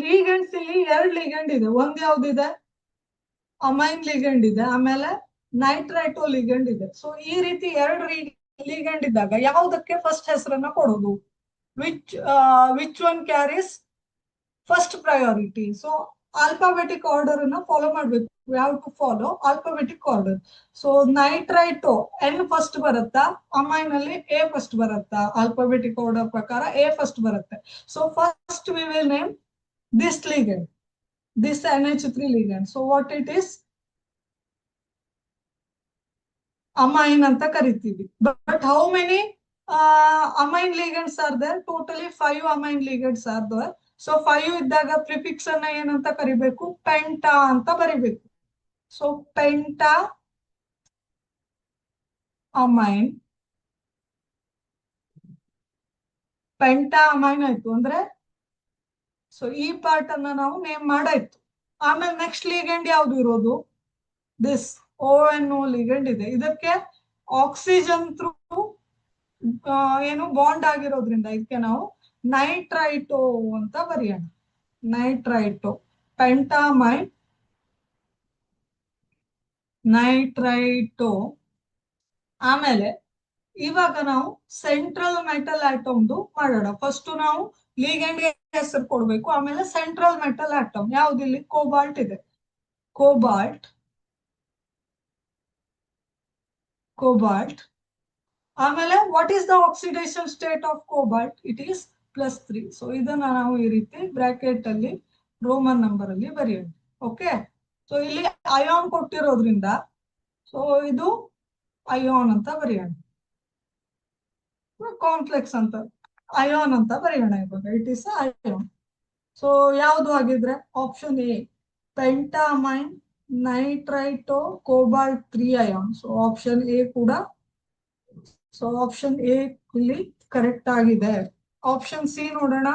Speaker 1: Ligands ಇಲ್ಲಿ 2 ಲೀಗೆಂಡ್ ಇದೆ. ಒಂದ್ ಯಾವ್ದಿದೆ? ಅಮೈನ್ ಲಿಗೆಂಡ್ ಇದೆ, ಆಮೇಲೆ ನೈಟ್ರೈಟೋ ಲಿಗೆಂಡ್ ಇದೆ. ಸೊ ಈ ರೀತಿ 2 ಲಿಗೆಂಡ್ ಇದ್ದಾಗ ಯಾವುದಕ್ಕೆ ಫಸ್ಟ್ ಹೆಸರನ್ನ ಕೊಡೋದು? Which one carries first priority? So alphabetic order ಅನ್ನ ಫಾಲೋ ಮಾಡ್ಬೇಕು. We have to follow alphabetic order. So nitrito N first ಬರುತ್ತಾ? ಅಮೈನ್ ಅಲ್ಲಿ A ಫಸ್ಟ್ ಬರುತ್ತಾ? ಆಲ್ಫಾಬೆಟಿಕ್ ಆರ್ಡರ್ ಪ್ರಕಾರ A ಫಸ್ಟ್ ಬರುತ್ತೆ. So first we will name this ligand, this NH3 ligand. So what it is? Amine anta ಕರಿತೀವಿ. But how many amine ligands are there? Totally 5 amine ligands are there. So 5 ಇದ್ದಾಗ prefix ಅನ್ನ ಏನಂತ ಕರಿಬೇಕು? ಪೆಂಟಾ ಅಂತ ಬರಿಬೇಕು. So ಪೆಂಟಾ amine ಆಯ್ತು ಅಂದ್ರೆ so ಈ ಪಾರ್ಟ್ ಅನ್ನ ನಾವು ನೇಮ್ ಮಾಡಾಯ್ತು. ಆಮೇಲೆ ನೆಕ್ಸ್ಟ್ ಲಿಗೆಂಡ್ ಯಾವ್ದು ಇರೋದು? ದಿಸ್ ONO ಲಿಗೆಂಡ್ ಇದೆ. ಇದಕ್ಕೆ ಆಕ್ಸಿಜನ್ ಥ್ರೂ ಏನು ಬಾಂಡ್ ಆಗಿರೋದ್ರಿಂದ ಇದಕ್ಕೆ ನಾವು ನೈಟ್ರೈಟೋ ಅಂತ ಬರೆಯೋಣ. ನೈಟ್ರೈಟೋ ಪೆಂಟಾಮೈನ್ ನೈಟ್ರೈಟೋ. ಆಮೇಲೆ ಇವಾಗ ನಾವು ಸೆಂಟ್ರಲ್ ಮೆಟಲ್ ಆಟಮ್ದು ಮಾಡೋಣ. ಫಸ್ಟ್ ನಾವು ಲಿಗೆಂಡ್ ಹೆಸರು ಕೊಡ್ಬೇಕು, ಆಮೇಲೆ ಸೆಂಟ್ರಲ್ ಮೆಟಲ್ ಆಟಮ್ ಯಾವ್ದಿಲ್ಲಿ? ಕೋಬಾಲ್ಟ್ ಇದೆ. ಕೋಬಾಲ್ಟ್ ಆಮೇಲೆ what is the oxidation state of cobalt? It is +3. So ಇದನ್ನ ನಾವು ಈ ರೀತಿ ಬ್ರಾಕೆಟ್ ಅಲ್ಲಿ ರೋಮನ್ ನಂಬರ್ ಅಲ್ಲಿ ಬರೆಯೋಣ. ಓಕೆ, ಸೊ ಇಲ್ಲಿ ಅಯಾನ್ ಕೊಟ್ಟಿರೋದ್ರಿಂದ ಸೊ ಇದು ಅಯಾನ್ ಅಂತ ಬರೆಯೋಣ. ಕಾಂಪ್ಲೆಕ್ಸ್ ಅಂತ ಅಯಾನ್ ಅಂತ ಬರೆಯೋಣ ಇವಾಗ. It is ion. ಸೊ ಯಾವುದು ಆಗಿದ್ರೆ? Option A pentaammine nitrito cobalt 3 ion. So option A ಕೂಡ, ಸೊ ಆಪ್ಷನ್ ಎ ಇಲ್ಲಿ ಕರೆಕ್ಟ್ ಆಗಿದೆ. ಆಪ್ಷನ್ ಸಿ ನೋಡೋಣ.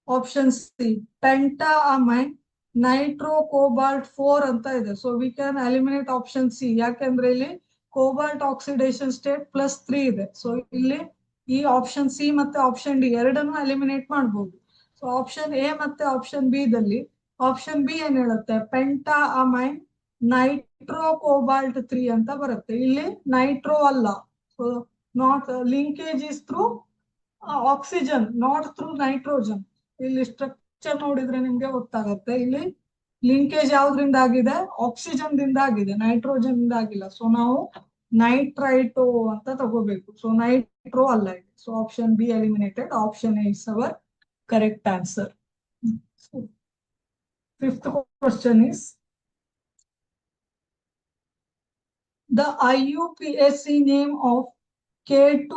Speaker 1: Option C pentaammine nitro cobalt 4 ಅಂತ ಇದೆ. So we can eliminate option C. ಯಾಕೆಂದ್ರೆ ಇಲ್ಲಿ ಕೋಬಾಲ್ಟ್ ಆಕ್ಸಿಡೇಷನ್ ಸ್ಟೇಟ್ +3 ಇದೆ. ಸೊ ಇಲ್ಲಿ ಈ ಆಪ್ಷನ್ ಸಿ ಮತ್ತೆ ಆಪ್ಷನ್ ಡಿ ಎರಡನ್ನು ಎಲಿಮಿನೇಟ್ ಮಾಡ್ಬೋದು. ಸೊ ಆಪ್ಷನ್ ಎ ಮತ್ತೆ ಆಪ್ಷನ್ ಬಿ ದಲ್ಲಿ ಆಪ್ಷನ್ ಬಿ ಏನ್ ಹೇಳುತ್ತೆ, ಪೆಂಟಾ ಅಮೈನ್ ನೈಟ್ರೋ ಕೋಬಾಲ್ಟ್ 3 ಅಂತ ಬರುತ್ತೆ. ಇಲ್ಲಿ ನೈಟ್ರೋ ಅಲ್ಲ, so not linkage is through oxygen not through nitrogen. ಇಲ್ಲಿ ಸ್ಟ್ರಕ್ಚರ್ ನೋಡಿದ್ರೆ ನಿಮ್ಗೆ ಗೊತ್ತಾಗುತ್ತೆ. ಇಲ್ಲಿ ಲಿಂಕೇಜ್ ಯಾವ್ದ್ರಿಂದ ಆಗಿದೆ, ಆಕ್ಸಿಜನ್ ದಿಂದ ಆಗಿದೆ, ನೈಟ್ರೋಜನ್ ಇಂದ ಆಗಿಲ್ಲ. ಸೊ ನಾವು ನೈಟ್ರೈಟೋ ಅಂತ ತಗೋಬೇಕು. ಸೊ ನೈಟ್ರೋ ಅಲ್ಲ ಇದು. So option B eliminated. Option A is our correct answer. Fifth question is, the IUPAC name of K2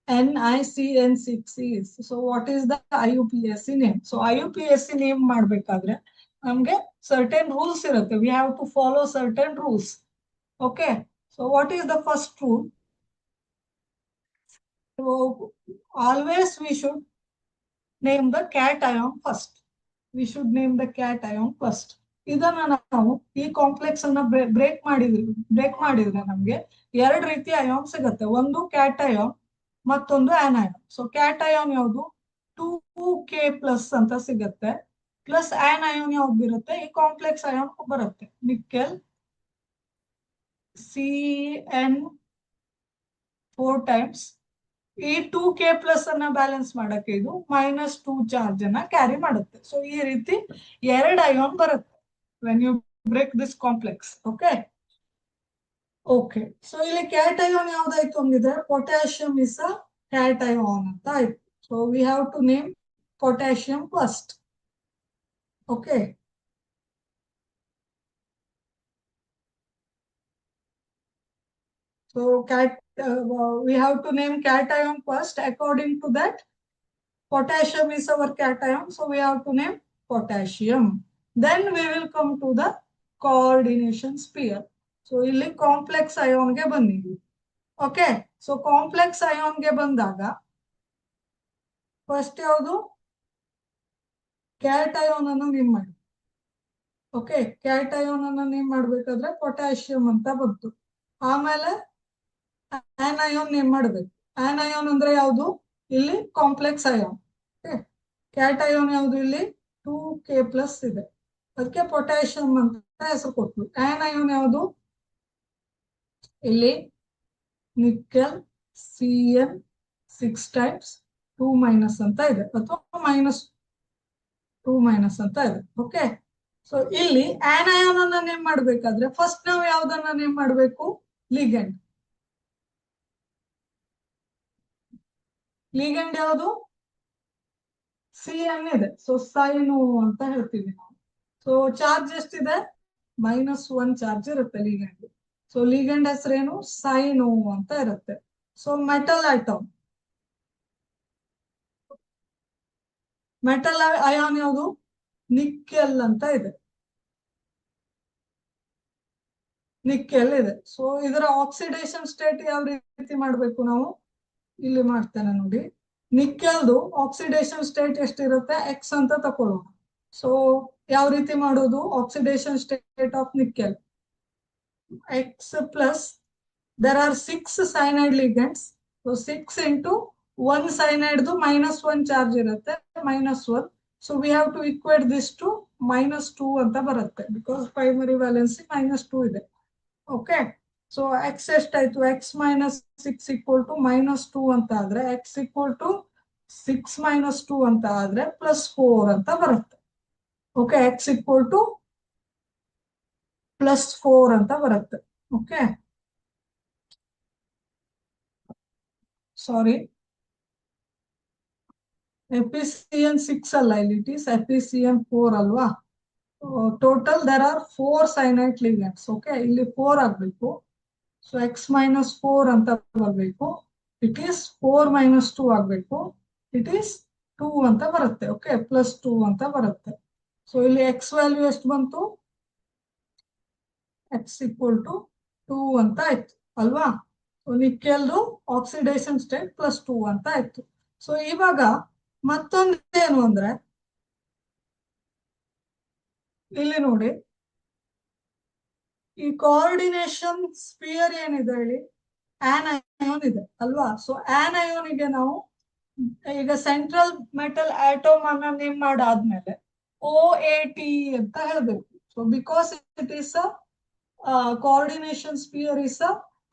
Speaker 1: NICN6 is. So what is the IUPAC name? So IUPAC name ಮಾಡ್ಬೇಕಾದ್ರೆ ನಮ್ಗೆ certain rules ಇರುತ್ತೆ. We have to follow certain rules. Okay. So what is the first rule? So always we should name the cation first. We should name the cation first. ಇದನ್ನ ನಾವು ಈ complex ಅನ್ನ break ಮಾಡಿದ್ರೆ ನಮ್ಗೆ ಎರಡು ರೀತಿ ion ಸಿಗುತ್ತೆ. ಒಂದು ಕ್ಯಾಟಯಾನ್, ಮತ್ತೊಂದು ಆನಯಾನ್. ಸೊ ಕ್ಯಾಟಯಾನ್ ಯಾವುದು 2K+ ಅಂತ ಸಿಗುತ್ತೆ. ಪ್ಲಸ್ ಆನಯಾನ್ ಯಾವ್ದು ಇರುತ್ತೆ, ಈ ಕಾಂಪ್ಲೆಕ್ಸ್ ಅಯಾನ್ ಬರುತ್ತೆ, ನಿಕೆಲ್ CN 4 ಟೈಮ್ಸ್. ಈ 2K+ ಅನ್ನ ಬ್ಯಾಲೆನ್ಸ್ ಮಾಡಕ್ಕೆ ಇದು -2 ಚಾರ್ಜ್ ಅನ್ನ ಕ್ಯಾರಿ ಮಾಡುತ್ತೆ. ಸೊ ಈ ರೀತಿ ಎರಡು ಅಯಾನ್ ಬರುತ್ತೆ when you break this complex. Okay. Okay. So ಇಲ್ಲಿ ಕ್ಯಾಟಯಾನ್ ಯಾವ್ದಾಯ್ತು ಅಂದಿದ್ರೆ ಪೊಟ್ಯಾಷಿಯಂ ಇಸ್ ಅ ಕ್ಯಾಟಯಾನ್ ಅಂತ ಆಯ್ತು. So we have to name potassium first. Okay. So we have to name cation first. According to that, potassium is our cation, so we have to name potassium. Then we will come to the coordination sphere. So ಇಲ್ಲಿ complex ಅಯಾನ್ಗೆ ಬಂದಿದ್ವಿ. Okay. So complex ಅಯಾನ್ಗೆ ಬಂದಾಗ first ಯಾವುದು, cation ಅನ್ನು name ಮಾಡಿ. Okay. Cation ಅನ್ನು name ಮಾಡ್ಬೇಕಾದ್ರೆ potassium ಅಂತ ಬಂತು. ಆಮೇಲೆ ಆನಯಾನ್ ನೇಮ್ ಮಾಡ್ಬೇಕು. ಆನಯಾನ್ ಅಂದ್ರೆ ಯಾವುದು, ಇಲ್ಲಿ ಕಾಂಪ್ಲೆಕ್ಸ್ ಅಯಾನ್. ಕ್ಯಾಟಯಾನ್ ಯಾವುದು, ಇಲ್ಲಿ 2K+ ಇದೆ, ಅದಕ್ಕೆ ಪೊಟ್ಯಾಷಿಯಂ ಅಂತ ಹೆಸರು ಕೊಟ್ರು. ಆನಯಾನ್ ಯಾವುದು, ಇಲ್ಲಿ ನಿಕೆಲ್ CN6 ಟೈಮ್ಸ್ 2- ಅಂತ ಇದೆ, ಅಥವಾ -2- ಅಂತ ಇದೆ. ಓಕೆ. ಸೊ ಇಲ್ಲಿ ಆನಯಾನ್ ಅನ್ನ ನೇಮ್ ಮಾಡ್ಬೇಕಾದ್ರೆ ಫಸ್ಟ್ ನಾವು ಯಾವ್ದನ್ನ ನೇಮ್ ಮಾಡ್ಬೇಕು, ಲಿಗೆಂಡ್. ಲಿಗೆಂಡ್ ಯಾವುದು, CN ಇದೆ. ಸೊ ಸೈನು ಅಂತ ಹೇಳ್ತೀವಿ ನಾವು. ಸೊ ಚಾರ್ಜ್ ಎಷ್ಟಿದೆ, -1 ಚಾರ್ಜ್ ಇರುತ್ತೆ ಲಿಗೆಂಡ್. ಸೊ ಲಿಗೆಂಡ್ ಹೆಸರೇನು, ಸೈನು ಅಂತ ಇರುತ್ತೆ. So metal atom, metal ion ಯಾವುದು, ನಿಕೆಲ್ ಅಂತ ಇದೆ, ನಿಕೆಲ್ ಇದೆ. ಸೊ ಇದರ ಆಕ್ಸಿಡೇಷನ್ ಸ್ಟೇಟ್ ಯಾವ ರೀತಿ ಮಾಡ್ಬೇಕು ನಾವು, ಇಲ್ಲಿ ಮಾಡ್ತೇನೆ ನೋಡಿ. ನಿಕೆಲ್ದು ಆಕ್ಸಿಡೇಷನ್ ಸ್ಟೇಟ್ ಎಷ್ಟಿರುತ್ತೆ, ಎಕ್ಸ್ ಅಂತ ತಕೊಳ್ಳೋಣ. ಸೊ ಯಾವ ರೀತಿ ಮಾಡೋದು, oxidation state of nickel X+, there are 6 cyanide ligands. So 6 into 1 cyanide -1 charge ಇರುತ್ತೆ, -1. So we have to equate this to -2 ಅಂತ ಬರುತ್ತೆ, because ಪ್ರೈಮರಿ ವ್ಯಾಲೆನ್ಸಿ -2 ಇದೆ. ಓಕೆ. ಸೊ ಎಕ್ಸ್ ಎಷ್ಟಾಯ್ತು, x - 6 = -2 ಅಂತ ಆದ್ರೆ, x = 6 - 2 ಅಂತ ಆದ್ರೆ +4 ಅಂತ ಬರುತ್ತೆ. ಓಕೆ. x = +4 ಅಂತ ಬರುತ್ತೆ. ಓಕೆ. ಸಾರಿ, FeCN6 ಅಲ್ಲ, ಇಲ್ಲಿ ಇಟ್ ಈಸ್ FeCN4 ಅಲ್ವಾ. Total there are 4 cyanide ligands. ಓಕೆ. ಇಲ್ಲಿ 4 ಆಗ್ಬೇಕು. ಸೊ x - 4 ಅಂತ ಬರಬೇಕು. ಇಟ್ ಈಸ್ 4 - 2 ಆಗ್ಬೇಕು. ಇಟ್ ಈಸ್ 2 ಅಂತ ಬರುತ್ತೆ. ಓಕೆ. +2 ಅಂತ ಬರುತ್ತೆ. ಸೊ ಇಲ್ಲಿ x ವ್ಯಾಲ್ಯೂ ಎಷ್ಟು ಬಂತು, x = 2 ಅಂತ ಆಯ್ತು ಅಲ್ವಾ. ಸೊ ನಿಕೆಲ್ದು ಆಕ್ಸಿಡೇಷನ್ ಸ್ಟೇಟ್ +2 ಅಂತ ಆಯ್ತು. ಸೊ ಇವಾಗ ಮತ್ತೊಂದು ಏನು ಅಂದ್ರೆ, ಇಲ್ಲಿ ನೋಡಿ, ಈ ಕೋಆರ್ಡಿನೇಷನ್ ಸ್ಪಿಯರ್ ಏನಿದೆ ಹೇಳಿ, ಆನಯೋನ್ ಇದೆ ಅಲ್ವಾ. ಸೊ ಆನಯೋನಿಗೆ ನಾವು ಈಗ ಸೆಂಟ್ರಲ್ ಮೆಟಲ್ ಆಟೋಮ್ ಅನ್ನ ನೇಮ್ ಮಾಡಾದ್ಮೇಲೆ OAT ಅಂತ ಹೇಳ್ಬೇಕು. So because it is coordination sphere is a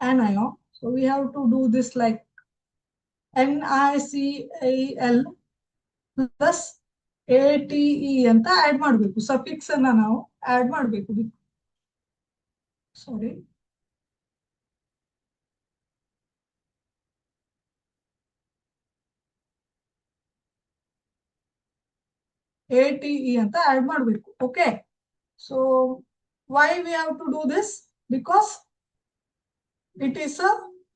Speaker 1: anion. So we have to do this like NiCl plus ATE ಅಂತ ಆಡ್ ಮಾಡಬೇಕು. ಸಫಿಕ್ಸ್ ಅನ್ನ ನಾವು ಆಡ್ ಮಾಡಬೇಕು. ಸಾರಿ, ATE ಅಂತ ಆಡ್ ಮಾಡಬೇಕು. Okay, so why we have to do this? Because it is a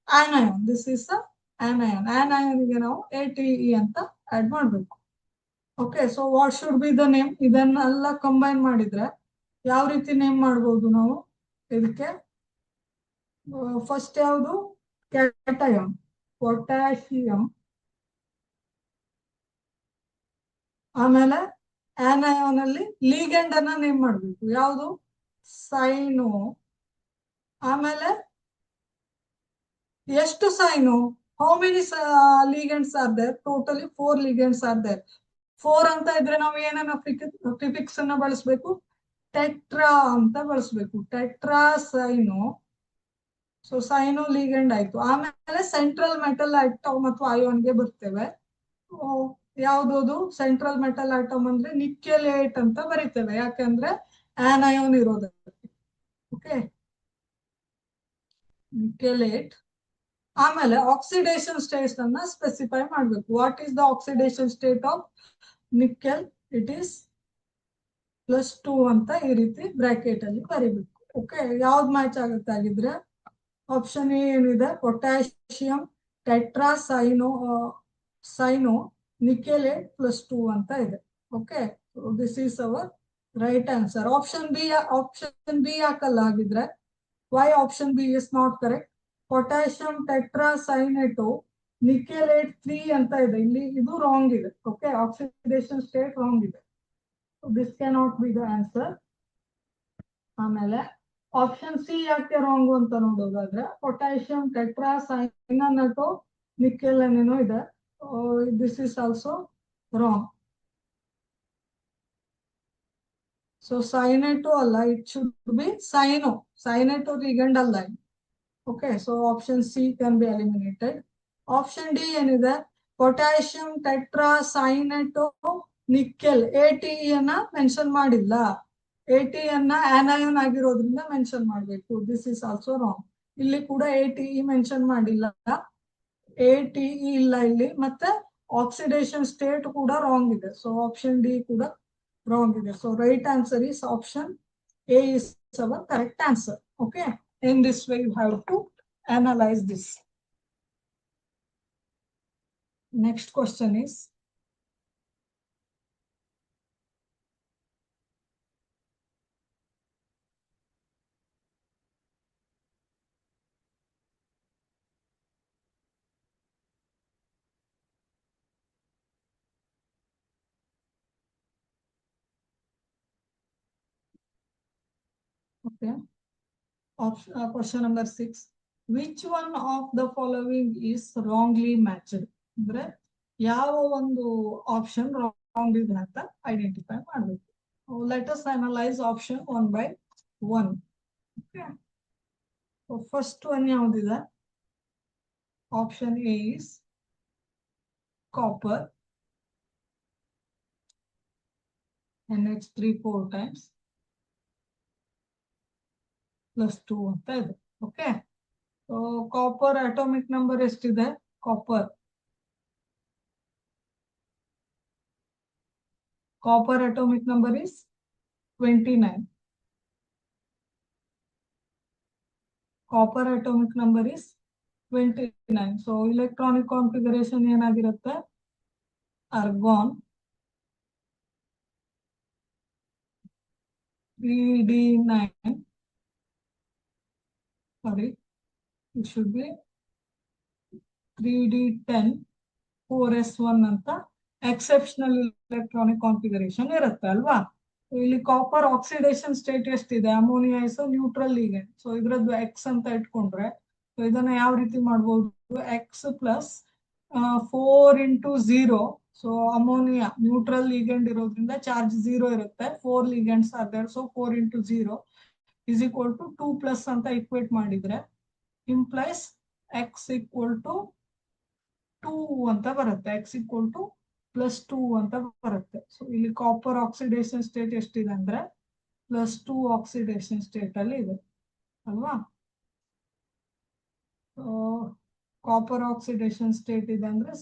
Speaker 1: anion. This is a anion. Anion ಗೆ ನಾವು ATE ಅಂತ ಆಡ್ ಮಾಡಬೇಕು. Okay, so what should be the name? ಇದನ್ನೆಲ್ಲ ಕಂಬೈನ್ ಮಾಡಿದ್ರೆ ಯಾವ ರೀತಿ ನೇಮ್ ಮಾಡ್ಬೋದು ನಾವು ಇದಕ್ಕೆ? ಫಸ್ಟ್ ಯಾವುದು? Cation, potassium. ಆಮೇಲೆ ಆನಯಾನ್ ಅಲ್ಲಿ ಲೀಗೆಂಡ್ ಅನ್ನ ನೇಮ್ ಮಾಡ್ಬೇಕು. ಯಾವುದು? ಸೈನೋ. ಆಮೇಲೆ ಎಷ್ಟು cyano? How many ligands are there? Totally 4 ligands are there. 4 ಅಂತ ಇದ್ರೆ ನಾವು ಏನನ್ನ ಪ್ರಿಫಿಕ್ಸ್ ಅನ್ನ ಬಳಸಬೇಕು? ಟೆಟ್ರಾ ಅಂತ ಬಳಸಬೇಕು. Tetra cyano. ಸೊ ಸೈನೋ ಲೀಗೆಂಡ್ ಆಯ್ತು. ಆಮೇಲೆ ಸೆಂಟ್ರಲ್ ಮೆಟಲ್ ಆಟಮ್ ಅಥವಾ ಅಯೋನ್ಗೆ ಬರ್ತೇವೆ. ಯಾವ್ದು ಸೆಂಟ್ರಲ್ ಮೆಟಲ್ ಆಟಮ್ ಅಂದ್ರೆ ನಿಕ್ಕೆಲೇಟ್ ಅಂತ ಬರೀತೇವೆ, ಯಾಕಂದ್ರೆ ಆನಯೋನ್ ಇರೋದಕ್ಕೆ. ಓಕೆ, ನಿಕ್ಕೆಲೇಟ್. ಆಮೇಲೆ ಆಕ್ಸಿಡೇಷನ್ ಸ್ಟೇಟ್ ಅನ್ನ ಸ್ಪೆಸಿಫೈ ಮಾಡ್ಬೇಕು. What is the oxidation state of nickel? It is +2 ಅಂತ ಈ ರೀತಿ ಬ್ರಾಕೆಟ್ ಅಲ್ಲಿ ಬರಿಬೇಕು. ಓಕೆ, ಯಾವ್ದು ಮ್ಯಾಚ್ ಆಗುತ್ತೆ ಆಗಿದ್ರೆ? ಆಪ್ಷನ್ ಎ ಏನಿದೆ? ಪೊಟ್ಯಾಷಿಯಂ ಟೆಟ್ರಾ ಸೈನೋ ನಿಕೆಲೇಟ್ +2 ಅಂತ ಇದೆ. Okay, this is our right answer. Option B ಯಾಕಲ್ಲ ಆಗಿದ್ರೆ? Why option B is not correct? Potassium tetra cyanato nickelate 3 ಅಂತ ಇದೆ ಇಲ್ಲಿ, ಇದು ರಾಂಗ್ ಇದೆ. ಓಕೆ, ಆಕ್ಸಿಡೇಷನ್ ಸ್ಟೇಟ್ ರಾಂಗ್ ಇದೆ. This cannot be the answer. ಆಮೇಲೆ ಆಪ್ಷನ್ ಸಿ ಯಾಕೆ ರಾಂಗ್ ಅಂತ ನೋಡೋದಾದ್ರೆ ಪೊಟ್ಯಾಷಿಯಂ ಟೆಟ್ರಾ ಸೈನಟೋ ನಿಕೆಲ್ ಏನೇನೋ ಇದೆ. This is also wrong. So ಸೈನೆಟೋ ಅಲ್ಲ, it should be cyano. Cyanato ligand ಅಲ್ಲ. Okay, so option C can be eliminated. Option D ಏನಿದೆ? Potassium tetra cyanato nickel. ATE ಅನ್ನ mention ಮಾಡಿಲ್ಲ. ATE ಅನ್ನ anion ಆಗಿರೋದ್ರಿಂದ mention ಮಾಡಬೇಕು. This is also wrong. ಇಲ್ಲಿ ಕೂಡ ATE ಮೆನ್ಷನ್ ಮಾಡಿಲ್ಲ, ATE ಇಲ್ಲ ಇಲ್ಲಿ. ಮತ್ತೆ ಆಕ್ಸಿಡೇಷನ್ ಸ್ಟೇಟ್ ಕೂಡ ರಾಂಗ್ ಇದೆ. ಸೊ ಆಪ್ಷನ್ ಡಿ ಕೂಡ ರಾಂಗ್ ಇದೆ. So right answer is option A is our correct answer. Okay, in this way you have to analyze this. Next question is, okay, question number 6. Which one of the following is wrongly matched? ಅಂದ್ರೆ ಯಾವ ಒಂದು option wrong ಇದೆ ಅಂತ identify ಮಾಡಬೇಕು. Let us analyze option 1 by 1. Okay, so first one ಯಾವ್ದಿದೆ? Option A is copper, NH3 4 times +2 ಅಂತ ಇದೆ. Okay, so copper atomic number ಎಷ್ಟಿದೆ? Copper atomic number is 29. Copper atomic number is 29. So electronic configuration ಏನಾಗಿರುತ್ತೆ? Argon 3d9. Sorry, it should be 3d10 4s1 ಅಂತ exceptional electronic configuration ಇರುತ್ತೆ ಅಲ್ವಾ. ಇಲ್ಲಿ copper oxidation state ಎಷ್ಟಿದೆ? Ammonia is neutral ligand. So ಇದ್ರದ್ದು X ಅಂತ ಇಟ್ಕೊಂಡ್ರೆ, so ಇದನ್ನ ಯಾವ ರೀತಿ ಮಾಡ್ಬೋದು? x plus 4 into 0. So ammonia neutral ligand ಇರೋದ್ರಿಂದ ಚಾರ್ಜ್ 0 ಇರುತ್ತೆ. 4 ligands are there, so 4 into 0 is equal to 2 plus ಅಂತ equate ಮಾಡಿದ್ರೆ implies x equal to 2 ಅಂತ ಬರುತ್ತೆ. x equal to plus 2 ಅಂತ ಬರುತ್ತೆ. ಸೊ ಇಲ್ಲಿ ಕಾಪರ್ ಆಕ್ಸಿಡೇಷನ್ ಸ್ಟೇಟ್ ಎಷ್ಟಿದೆ ಅಂದ್ರೆ +2 ಆಕ್ಸಿಡೇಷನ್ ಸ್ಟೇಟ್ ಅಲ್ಲಿ ಇದೆ ಅಲ್ವಾ. ಕಾಪರ್ ಆಕ್ಸಿಡೇಷನ್ ಸ್ಟೇಟ್ ಇದೆ ಅಂದ್ರೆ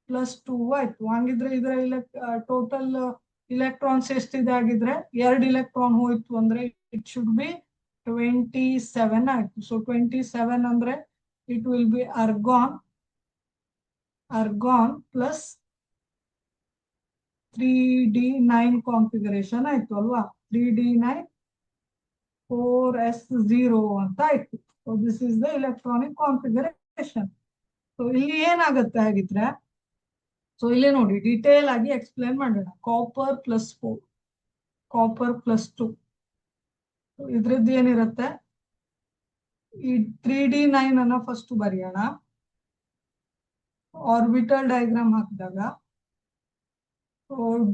Speaker 1: Cu+2 ಆಯ್ತು. ಹಂಗಿದ್ರೆ ಇದರ ಟೋಟಲ್ ಇಲೆಕ್ಟ್ರಾನ್ಸ್ ಎಷ್ಟಿದೆ ಆಗಿದ್ರೆ 2 ಇಲೆಕ್ಟ್ರಾನ್ ಹೋಯ್ತು ಅಂದ್ರೆ ಇಟ್ ಶುಡ್ ಬಿ 27 ಆಯ್ತು. ಸೊ 27 ಅಂದ್ರೆ it will be argon plus 3d9 configuration ಆಯ್ತು ಅಲ್ವಾ. 3d9 4s0 ಅಂತ ಆಯ್ತು. So this is the electronic configuration. So ಇಲ್ಲಿ ಏನಾಗುತ್ತೆ ಹಾಗಿದ್ರೆ, ಸೊ ಇಲ್ಲಿ ನೋಡಿ ಡಿಟೇಲ್ ಆಗಿ ಎಕ್ಸ್ಪ್ಲೇನ್ ಮಾಡೋಣ. ಕಾಪರ್ +4 ಕಾಪರ್ +2 ಇದ್ರದ್ದು ಏನಿರುತ್ತೆ, ಈ 3d9 ಅನ್ನ ಫಸ್ಟ್ ಬರೆಯೋಣ. ಆರ್ಬಿಟಲ್ ಡಯಾಗ್ರಾಮ್ ಹಾಕಿದಾಗ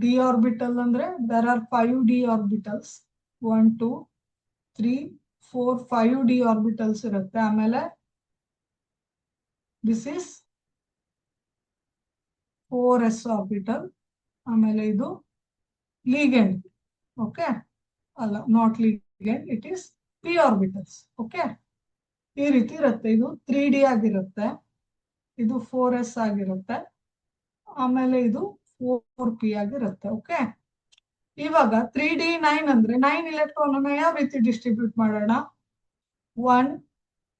Speaker 1: ಡಿ ಆರ್ಬಿಟಲ್ ಅಂದ್ರೆ there are 5 d orbitals, 1 2 3 4 5 d orbitals ಇರುತ್ತೆ. ಆಮೇಲೆ ದಿಸ್ ಇಸ್ 4s ಆರ್ಬಿಟಲ್. ಆಮೇಲೆ ಇದು ಲಿಗೆಂಡ್. ಓಕೆ, ಅಲ್ಲ not ligand, it is p orbitals. Okay, ಈ ರೀತಿ ಇರುತ್ತೆ. ಇದು 3d ಆಗಿರುತ್ತೆ, ಇದು 4s ಆಗಿರುತ್ತೆ, ಆಮೇಲೆ ಇದು 4p ಆಗಿರುತ್ತೆ. ಓಕೆ, ಇವಾಗ 3d9 ಅಂದ್ರೆ 9 ಇಲೆಕ್ಟ್ರಾನ್ ಅನ್ನ ಯಾವ ರೀತಿ ಡಿಸ್ಟ್ರಿಬ್ಯೂಟ್ ಮಾಡೋಣ? 1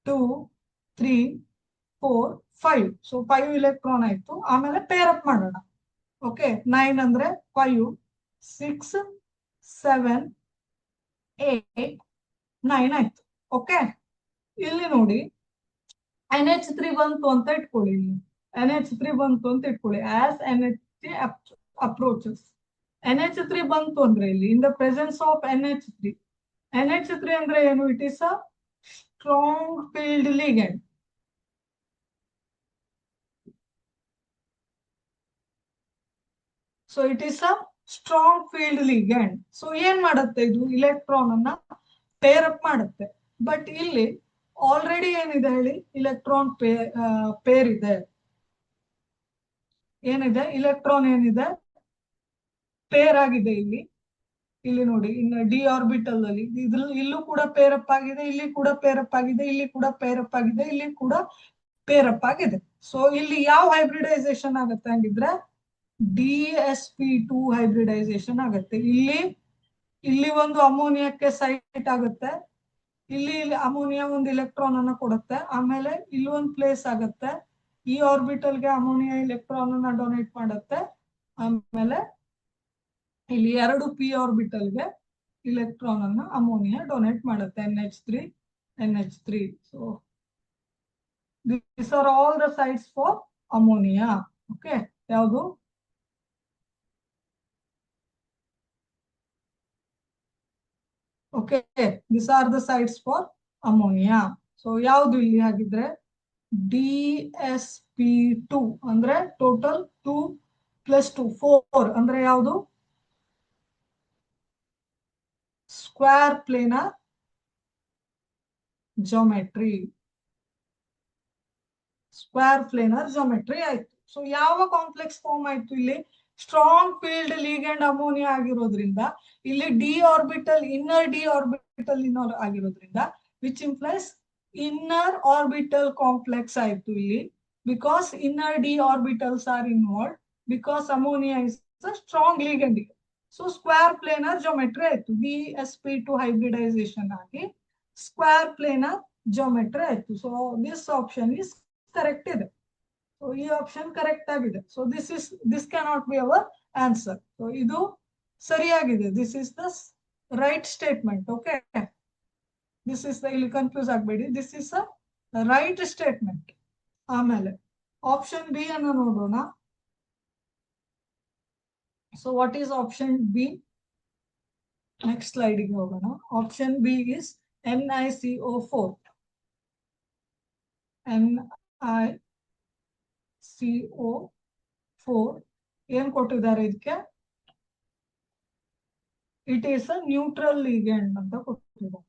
Speaker 1: 2 3 4 5. ಸೊ 5 ಇಲೆಕ್ಟ್ರಾನ್ ಆಯ್ತು. ಆಮೇಲೆ ಪೇರ್ ಅಪ್ ಮಾಡೋಣ. ಓಕೆ, 9 ಅಂದ್ರೆ 5 6 7 8 9 ಆಯ್ತು. ಓಕೆ, ಇಲ್ಲಿ ನೋಡಿ NH3 ಬಂತು ಅಂತ ಇಟ್ಕೊಳ್ಳಿ. ಇಲ್ಲಿ NH3 ಬಂತು ಅಂತ ಇಟ್ಕೊಳ್ಳಿ. ಆಸ್ NH3 ಅಪ್ರೋಚಸ್, NH3 ಬಂತು ಅಂದ್ರೆ ಇಲ್ಲಿ ಇನ್ ದ ಪ್ರೆಸೆನ್ಸ್ ಆಫ್ NH3 ಅಂದ್ರೆ ಏನು? It is a strong field ligand. So it is a strong field ligand. So ಏನ್ ಮಾಡುತ್ತೆ ಇದು? ಇಲೆಕ್ಟ್ರಾನ್ ಅನ್ನ ಪೇರ್ ಅಪ್ ಮಾಡುತ್ತೆ. ಬಟ್ ಇಲ್ಲಿ ಆಲ್ರೆಡಿ ಏನಿದೆ ಹೇಳಿ, ಇಲೆಕ್ಟ್ರಾನ್ ಪೇರ್ ಇದೆ. ಏನಿದೆ? ಇಲೆಕ್ಟ್ರಾನ್ ಏನಿದೆ? ಪೇರ್ ಆಗಿದೆ. ಇಲ್ಲಿ ನೋಡಿ, ಇನ್ನು ಡಿ ಆರ್ಬಿಟಲ್ ಅಲ್ಲಿ ಇಲ್ಲೂ ಕೂಡ ಪೇರ್ ಅಪ್ ಆಗಿದೆ, ಇಲ್ಲಿ ಕೂಡ ಪೇರ್ ಅಪ್ ಆಗಿದೆ, ಇಲ್ಲಿ ಕೂಡ ಪೇರ್ ಅಪ್ ಆಗಿದೆ, ಇಲ್ಲಿ ಕೂಡ ಪೇರ್ ಅಪ್ ಆಗಿದೆ. ಸೊ ಇಲ್ಲಿ ಯಾವ ಹೈಬ್ರಿಡೈಸೇಷನ್ ಆಗುತ್ತೆ ಹಂಗಿದ್ರೆ? DsP2 ಹೈಬ್ರಿಡೈಸೇಷನ್ ಆಗುತ್ತೆ. ಇಲ್ಲಿ ಒಂದು ಅಮೋನಿಯಾಕ್ಕೆ ಸೈಟ್ ಆಗುತ್ತೆ, ಇಲ್ಲಿ ಅಮೋನಿಯಾ ಒಂದು ಇಲೆಕ್ಟ್ರಾನ್ ಅನ್ನ ಕೊಡುತ್ತೆ, ಆಮೇಲೆ ಇಲ್ಲಿ ಒಂದು ಪ್ಲೇಸ್ ಆಗುತ್ತೆ, ಈ ಆರ್ಬಿಟಲ್ಗೆ ಅಮೋನಿಯಾ ಇಲೆಕ್ಟ್ರಾನ್ ಅನ್ನ ಡೊನೇಟ್ ಮಾಡುತ್ತೆ, ಆಮೇಲೆ ಇಲ್ಲಿ 2 p ಆರ್ಬಿಟಲ್ಗೆ ಇಲೆಕ್ಟ್ರಾನ್ ಅನ್ನ ಅಮೋನಿಯಾ ಡೊನೇಟ್ ಮಾಡುತ್ತೆ, NH3. So these are all the sites for ammonia. Okay, ಯಾವುದು? Okay, these are the sites for ammonia. So ಯಾವುದು ಇಲ್ಲಿ ಹಾಗಿದ್ರೆ? DsP2 ಅಂದ್ರೆ ಟೋಟಲ್ 2 + 2 4 ಅಂದ್ರೆ ಯಾವುದು? Square planar geometry. Square planar geometry ಆಯ್ತು. ಸೊ ಯಾವ ಕಾಂಪ್ಲೆಕ್ಸ್ ಫಾರ್ಮ್ ಆಯ್ತು ಇಲ್ಲಿ? ಸ್ಟ್ರಾಂಗ್ ಫೀಲ್ಡ್ ಲಿಗೆಂಡ್ ಅಮೋನಿಯಾ ಆಗಿರೋದ್ರಿಂದ ಇಲ್ಲಿ ಡಿ ಆರ್ಬಿಟಲ್ ಇನ್ನರ್ ಆಗಿರೋದ್ರಿಂದ which implies inner orbital complex ಆಯ್ತು ಇಲ್ಲಿ. Because inner D orbitals are involve, because ammonia is a strong ligand. So square planar geometry ಆಯ್ತು. DsP2 hybridisation ಆಗಿ square planar geometry ಆಯ್ತು. So this option is correct ಇದೆ. So ಈ option correct ಆಗಿದೆ. So this cannot be our answer. So ಇದು ಸರಿಯಾಗಿದೆ. This is the right statement. Okay, this is the, ಇಲ್ಲಿ confuse ಆಗಬೇಡಿ, this is a right statement. ಆಮೇಲೆ option B ಅನ್ನು ನೋಡೋಣ. So what is option B? Next ಸ್ಲೈಡಿಗೆ ಹೋಗೋಣ. Option B is NiCO4. NaCO4 ಏನ್ ಕೊಟ್ಟಿದ್ದಾರೆ ಇದಕ್ಕೆ? It is a neutral ligand ಅಂತ ಕೊಟ್ಟಿದ್ದಾರೆ.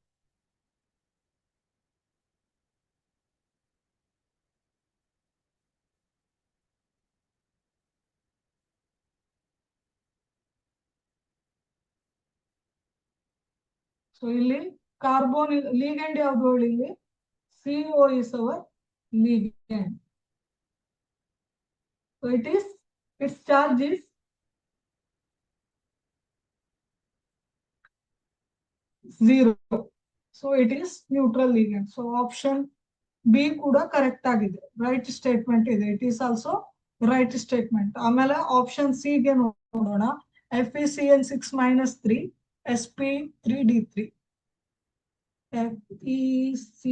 Speaker 1: ಸೊ ಇಲ್ಲಿ ಕಾರ್ಬೋನ್ ಲಿಗ್ಯಾಂಡ್ ಯಾವ್ದು ಹೇಳಿ? ಇಲ್ಲಿ CO is our ligand. So its charge is 0. So it is neutral ligand. So option B ಕೂಡ ಕರೆಕ್ಟ್ ಆಗಿದೆ, ರೈಟ್ ಸ್ಟೇಟ್ಮೆಂಟ್ ಇದೆ. It is also right statement. ಆಮೇಲೆ ಆಪ್ಷನ್ ಸಿ ಗೆ ನೋಡೋಣ. Fe6-3 sp3d3. Fe6-3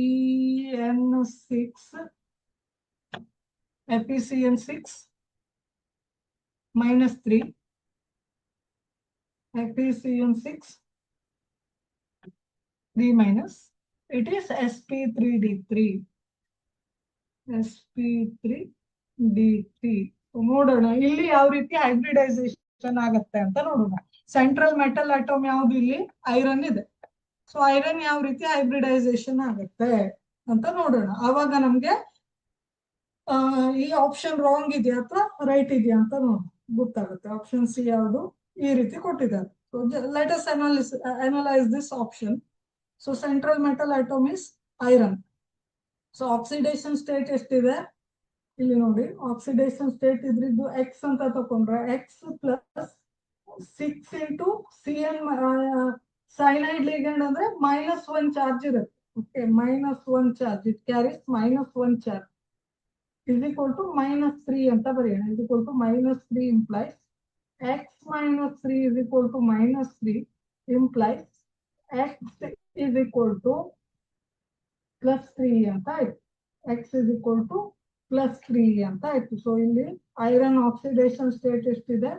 Speaker 1: Fe6 3 minus, it is sp3d3. sp3d3 ನೋಡೋಣ ಇಲ್ಲಿ ಯಾವ ರೀತಿ ಹೈಬ್ರಿಡೈಸೇಷನ್ ಆಗತ್ತೆ ಅಂತ ನೋಡೋಣ. ಸೆಂಟ್ರಲ್ ಮೆಟಲ್ ಅಟೋಮ್ ಯಾವ್ದು? ಇಲ್ಲಿ ಐರನ್ ಇದೆ. ಸೊ ಐರನ್ ಯಾವ ರೀತಿ ಹೈಬ್ರಿಡೈಸೇಷನ್ ಆಗತ್ತೆ ಅಂತ ನೋಡೋಣ. ಆವಾಗ ನಮ್ಗೆ ಈ ಆಪ್ಷನ್ ರಾಂಗ್ ಇದೆಯಾ ಅಥವಾ ರೈಟ್ ಇದೆಯಾ ಅಂತ ಗೊತ್ತಾಗುತ್ತೆ. ಆಪ್ಷನ್ ಸಿ ಯಾವುದು ಈ ರೀತಿ ಕೊಟ್ಟಿದ್ದಾರೆ. So let us analyse this option. So central metal atom is iron. So oxidation state ಎಷ್ಟಿದೆ ಇಲ್ಲಿ ನೋಡಿ. ಆಕ್ಸಿಡೇಷನ್ ಸ್ಟೇಟ್ ಇದ್ರಿದ್ದು ಎಕ್ಸ್ ಅಂತ ತಕೊಂಡ್ರೆ x plus 6 into CN cyanide ligand ಅಂದ್ರೆ -1 ಚಾರ್ಜ್ ಇರುತ್ತೆ. Okay, -1 charge, it carries -1 charge is equal to -3 ಅಂತ ಬರೆಯೋಣ. is equal to -3 implies x minus 3 is equal to -3 implies x is equal to +3 ಅಂತ ಆಯ್ತು. x is equal to +3 ಅಂತ ಆಯ್ತು. So ಇಲ್ಲಿ iron oxidation state ಎಷ್ಟಿದೆ?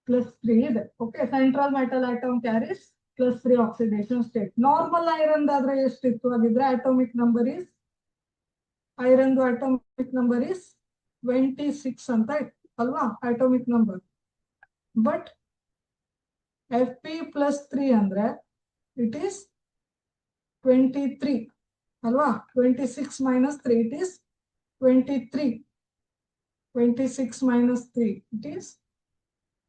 Speaker 1: +3 ಇದೆ. Okay, central metal atom carries +3 oxidation state. Normal iron ಆದ್ರೆ ಎಷ್ಟಿತ್ತು? ಹಾಗಿದ್ರೆ atomic number is iron atomic number is 26 ಅಂತ ಇತ್ತು ಅಲ್ವಾ, ಅಟೋಮಿಕ್ ನಂಬರ್. ಬಟ್ Fe+3 ಅಂದ್ರೆ ಇಟ್ ಈಸ್ 23 ಅಲ್ವಾ. 26 minus 3 it is 23. 26 minus 3 it is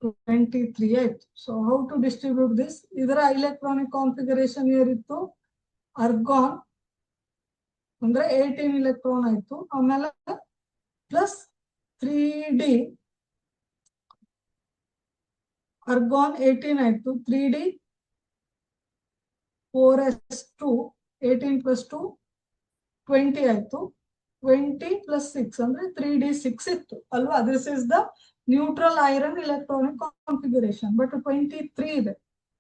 Speaker 1: 23 ಆಯ್ತು. So how to distribute this? ಇದರ ಇಲೆಕ್ಟ್ರಾನಿಕ್ ಕಾನ್ಫಿಗರೇಷನ್ ಏನಿತ್ತು? ಅರ್ಗಾನ್ ಅಂದ್ರೆ 18 ಇಲೆಕ್ಟ್ರಾನ್ ಆಯ್ತು. ಆಮೇಲೆ ಪ್ಲಸ್ 3d ಅರ್ಗಾನ್ 18 ಆಯ್ತು. 3d 4s2 18 plus 2 20 ಆಯ್ತು. 20 plus 6 ಅಂದ್ರೆ 3d6 ಇತ್ತು ಅಲ್ವಾ. This is the neutral iron electronic configuration. But 23 ಇದೆ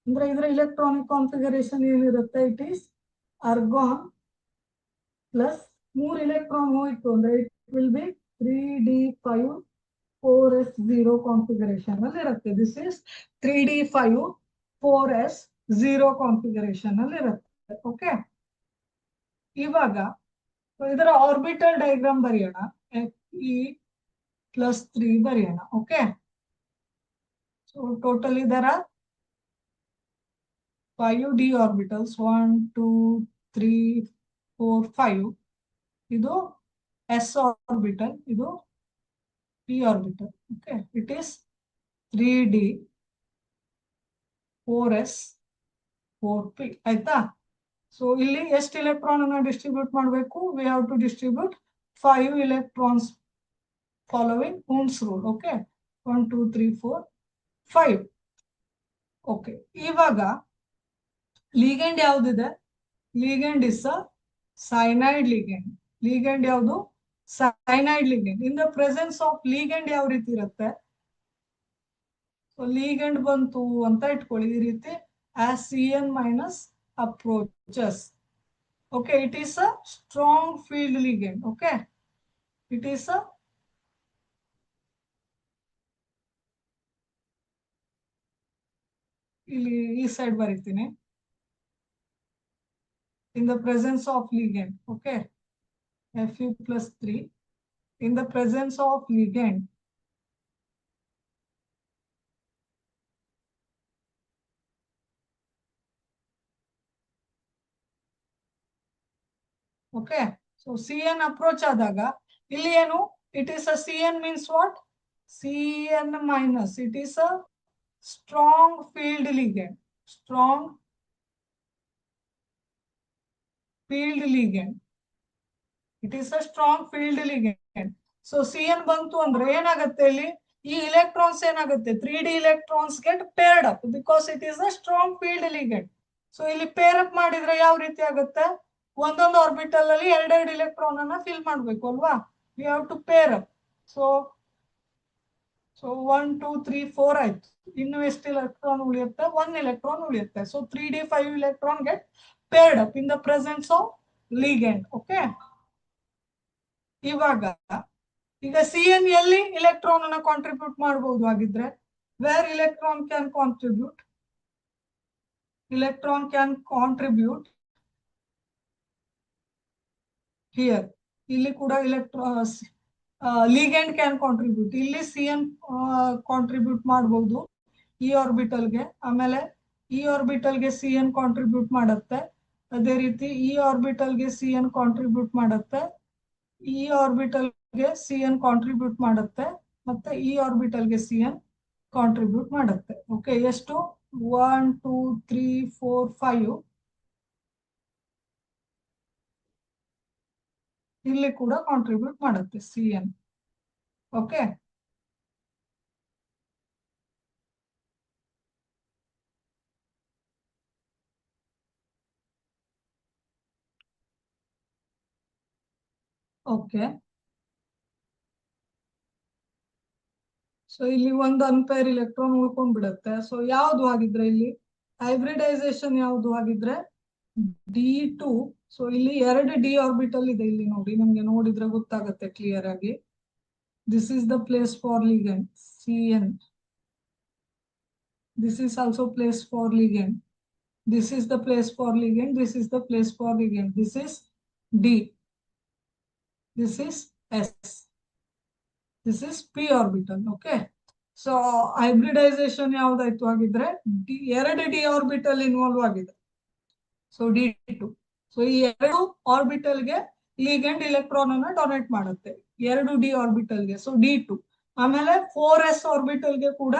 Speaker 1: ಅಂದ್ರೆ ಇದರ ಇಲೆಕ್ಟ್ರಾನಿಕ್ ಕಾನ್ಫಿಗರೇಷನ್ ಏನಿರುತ್ತೆ? It is argon plus 3 electron ಹೋಯ್ತು ಅಂದ್ರೆ it will be 3d5 4s0 configuration ಅಲ್ಲಿ ಇರುತ್ತೆ. This is 3d5 4s0 configuration ಅಲ್ಲಿ ಇರುತ್ತೆ. ಓಕೆ, ಇವಾಗ ಇದರ ಆರ್ಬಿಟಲ್ ಡಯಾಗ್ರಾಮ್ ಬರೆಯೋಣ. Fe+3 ಬರೆಯೋಣ. ಓಕೆ, ಸೊ ಟೋಟಲ್ ಇದರ 5d ಆರ್ಬಿಟಲ್ಸ್ 1 2 3 4 5. ಇದು s ಆರ್ಬಿಟಲ್, ಇದು p orbital. Okay, it is 3d 4s 4p ಆಯ್ತಾ. ಸೊ ಇಲ್ಲಿ ಎಷ್ಟು ಇಲೆಕ್ಟ್ರಾನ್ ಅನ್ನು ಡಿಸ್ಟ್ರಿಬ್ಯೂಟ್ ಮಾಡಬೇಕು? We have to distribute 5 electrons following Hund's rule. Okay, 1 2 3 4 5. Okay, ಇವಾಗ ಲಿಗ್ಯಾಂಡ್ ಯಾವ್ದಿದೆ? Ligand is a cyanide ligand. Ligand ಯಾವುದು? Cyanide ligand. In the presence of ligand ಯಾವ ರೀತಿ ಇರುತ್ತೆ? ಸೊ ಲಿಗ್ಯಾಂಡ್ ಬಂತು ಅಂತ ಇಟ್ಕೊಳ್ಳಿ ಈ ರೀತಿ. as Cn minus approaches. Okay, it is a strong field ligand. Okay, it is a ಈ ಸೈಡ್ ಬರೀತೀನಿ. in the presence of ligand. Okay, Fe+3 in the presence of ligand. Okay, so CN approach adaga illi enu, it is a CN means what? CN minus, it is a strong field ligand, strong field ligand, it is a strong field ligand. So CN bantu andre enagutte illi ee electrons enagutte 3d electrons get paired up because it is a strong field ligand. So ಇಲ್ಲಿ pair up ಮಾಡಿದ್ರೆ ಯಾವ ರೀತಿ ಆಗುತ್ತೆ? ಒಂದೊಂದು orbital ಅಲ್ಲಿ ಎರಡೆರಡು electron ಅನ್ನ fill ಮಾಡಬೇಕು ಅಲ್ವಾ? We have to pair up. So 1 2 3 4 ಆಯ್ತು. ಇನ್ನು ಎಷ್ಟು ಎಲೆಕ್ಟ್ರಾನ್ ಉಳಿಯುತ್ತೆ? 1 ಎಲೆಕ್ಟ್ರಾನ್ ಉಳಿಯುತ್ತೆ. So 3d 5 electron get paired up in the presence of ligand. Okay, ಇವಾಗ ಈಗ CN ಎಲ್ಲಿ ಎಲೆಕ್ಟ್ರಾನ್ ಅನ್ನ ಕಾಂಟ್ರಿಬ್ಯೂಟ್ ಮಾಡಬಹುದು ಆಗಿದ್ರೆ, where electron can contribute? Electron can contribute here. ಇಲ್ಲಿ ಕೂಡ ligand can contribute. ಇಲ್ಲಿ CN ಕಾಂಟ್ರಿಬ್ಯೂಟ್ ಮಾಡಬಹುದು ಈ ಆರ್ಬಿಟಲ್ ಗೆ, ಆಮೇಲೆ ಈ ಆರ್ಬಿಟಲ್ ಗೆ CN ಕಾಂಟ್ರಿಬ್ಯೂಟ್ ಮಾಡುತ್ತೆ, ಅದೇ ರೀತಿ ಈ ಆರ್ಬಿಟಲ್ ಗೆ CN ಕಾಂಟ್ರಿಬ್ಯೂಟ್ ಮಾಡುತ್ತೆ, ಈ ಆರ್ಬಿಟಲ್ ಗೆ CN ಕಾಂಟ್ರಿಬ್ಯೂಟ್ ಮಾಡುತ್ತೆ, ಮತ್ತೆ ಈ ಆರ್ಬಿಟಲ್ ಗೆ CN ಕಾಂಟ್ರಿಬ್ಯೂಟ್ ಮಾಡುತ್ತೆ. ಓಕೆ, ಎಷ್ಟು? 1 2 3 4 5 ಇಲ್ಲಿ ಕೂಡ ಕಾಂಟ್ರಿಬ್ಯೂಟ್ ಮಾಡುತ್ತೆ CN. ಓಕೆ, ಓಕೆ, ಸೊ ಇಲ್ಲಿ ಒಂದು ಅನ್ಪೇರ್ ಎಲೆಕ್ಟ್ರಾನ್ ಉಳ್ಕೊಂಡ್ ಬಿಡುತ್ತೆ. ಸೊ ಯಾವ್ದು ಆಗಿದ್ರೆ ಇಲ್ಲಿ ಹೈಬ್ರಿಡೈಸೇಷನ್ ಯಾವ್ದು ಆಗಿದ್ರೆ D2. ಸೊ ಇಲ್ಲಿ ಎರಡು ಡಿ ಆರ್ಬಿಟಲ್ ಇದೆ, ಇಲ್ಲಿ ನೋಡಿ, ನಿಮ್ಗೆ ನೋಡಿದ್ರೆ ಗೊತ್ತಾಗುತ್ತೆ ಕ್ಲಿಯರ್ ಆಗಿ. This is the place for ligand CN. This is also place for ligand. This is the place for ligand. This is the place for ligand. This is D. This is S. This is p orbital. Okay. So hybridization ಯಾವ್ದಾಯ್ತು ಆಗಿದ್ರೆ ಎರಡು D orbital involve ಆಗಿದೆ. So D2. So ಈ ಎರಡು orbital ಗೆ ligand electron ಅನ್ನ donate ಮಾಡುತ್ತೆ, ಎರಡು D orbital ಗೆ. So D2. ಆಮೇಲೆ 4s ಆರ್ಬಿಟಲ್ ಗೆ ಕೂಡ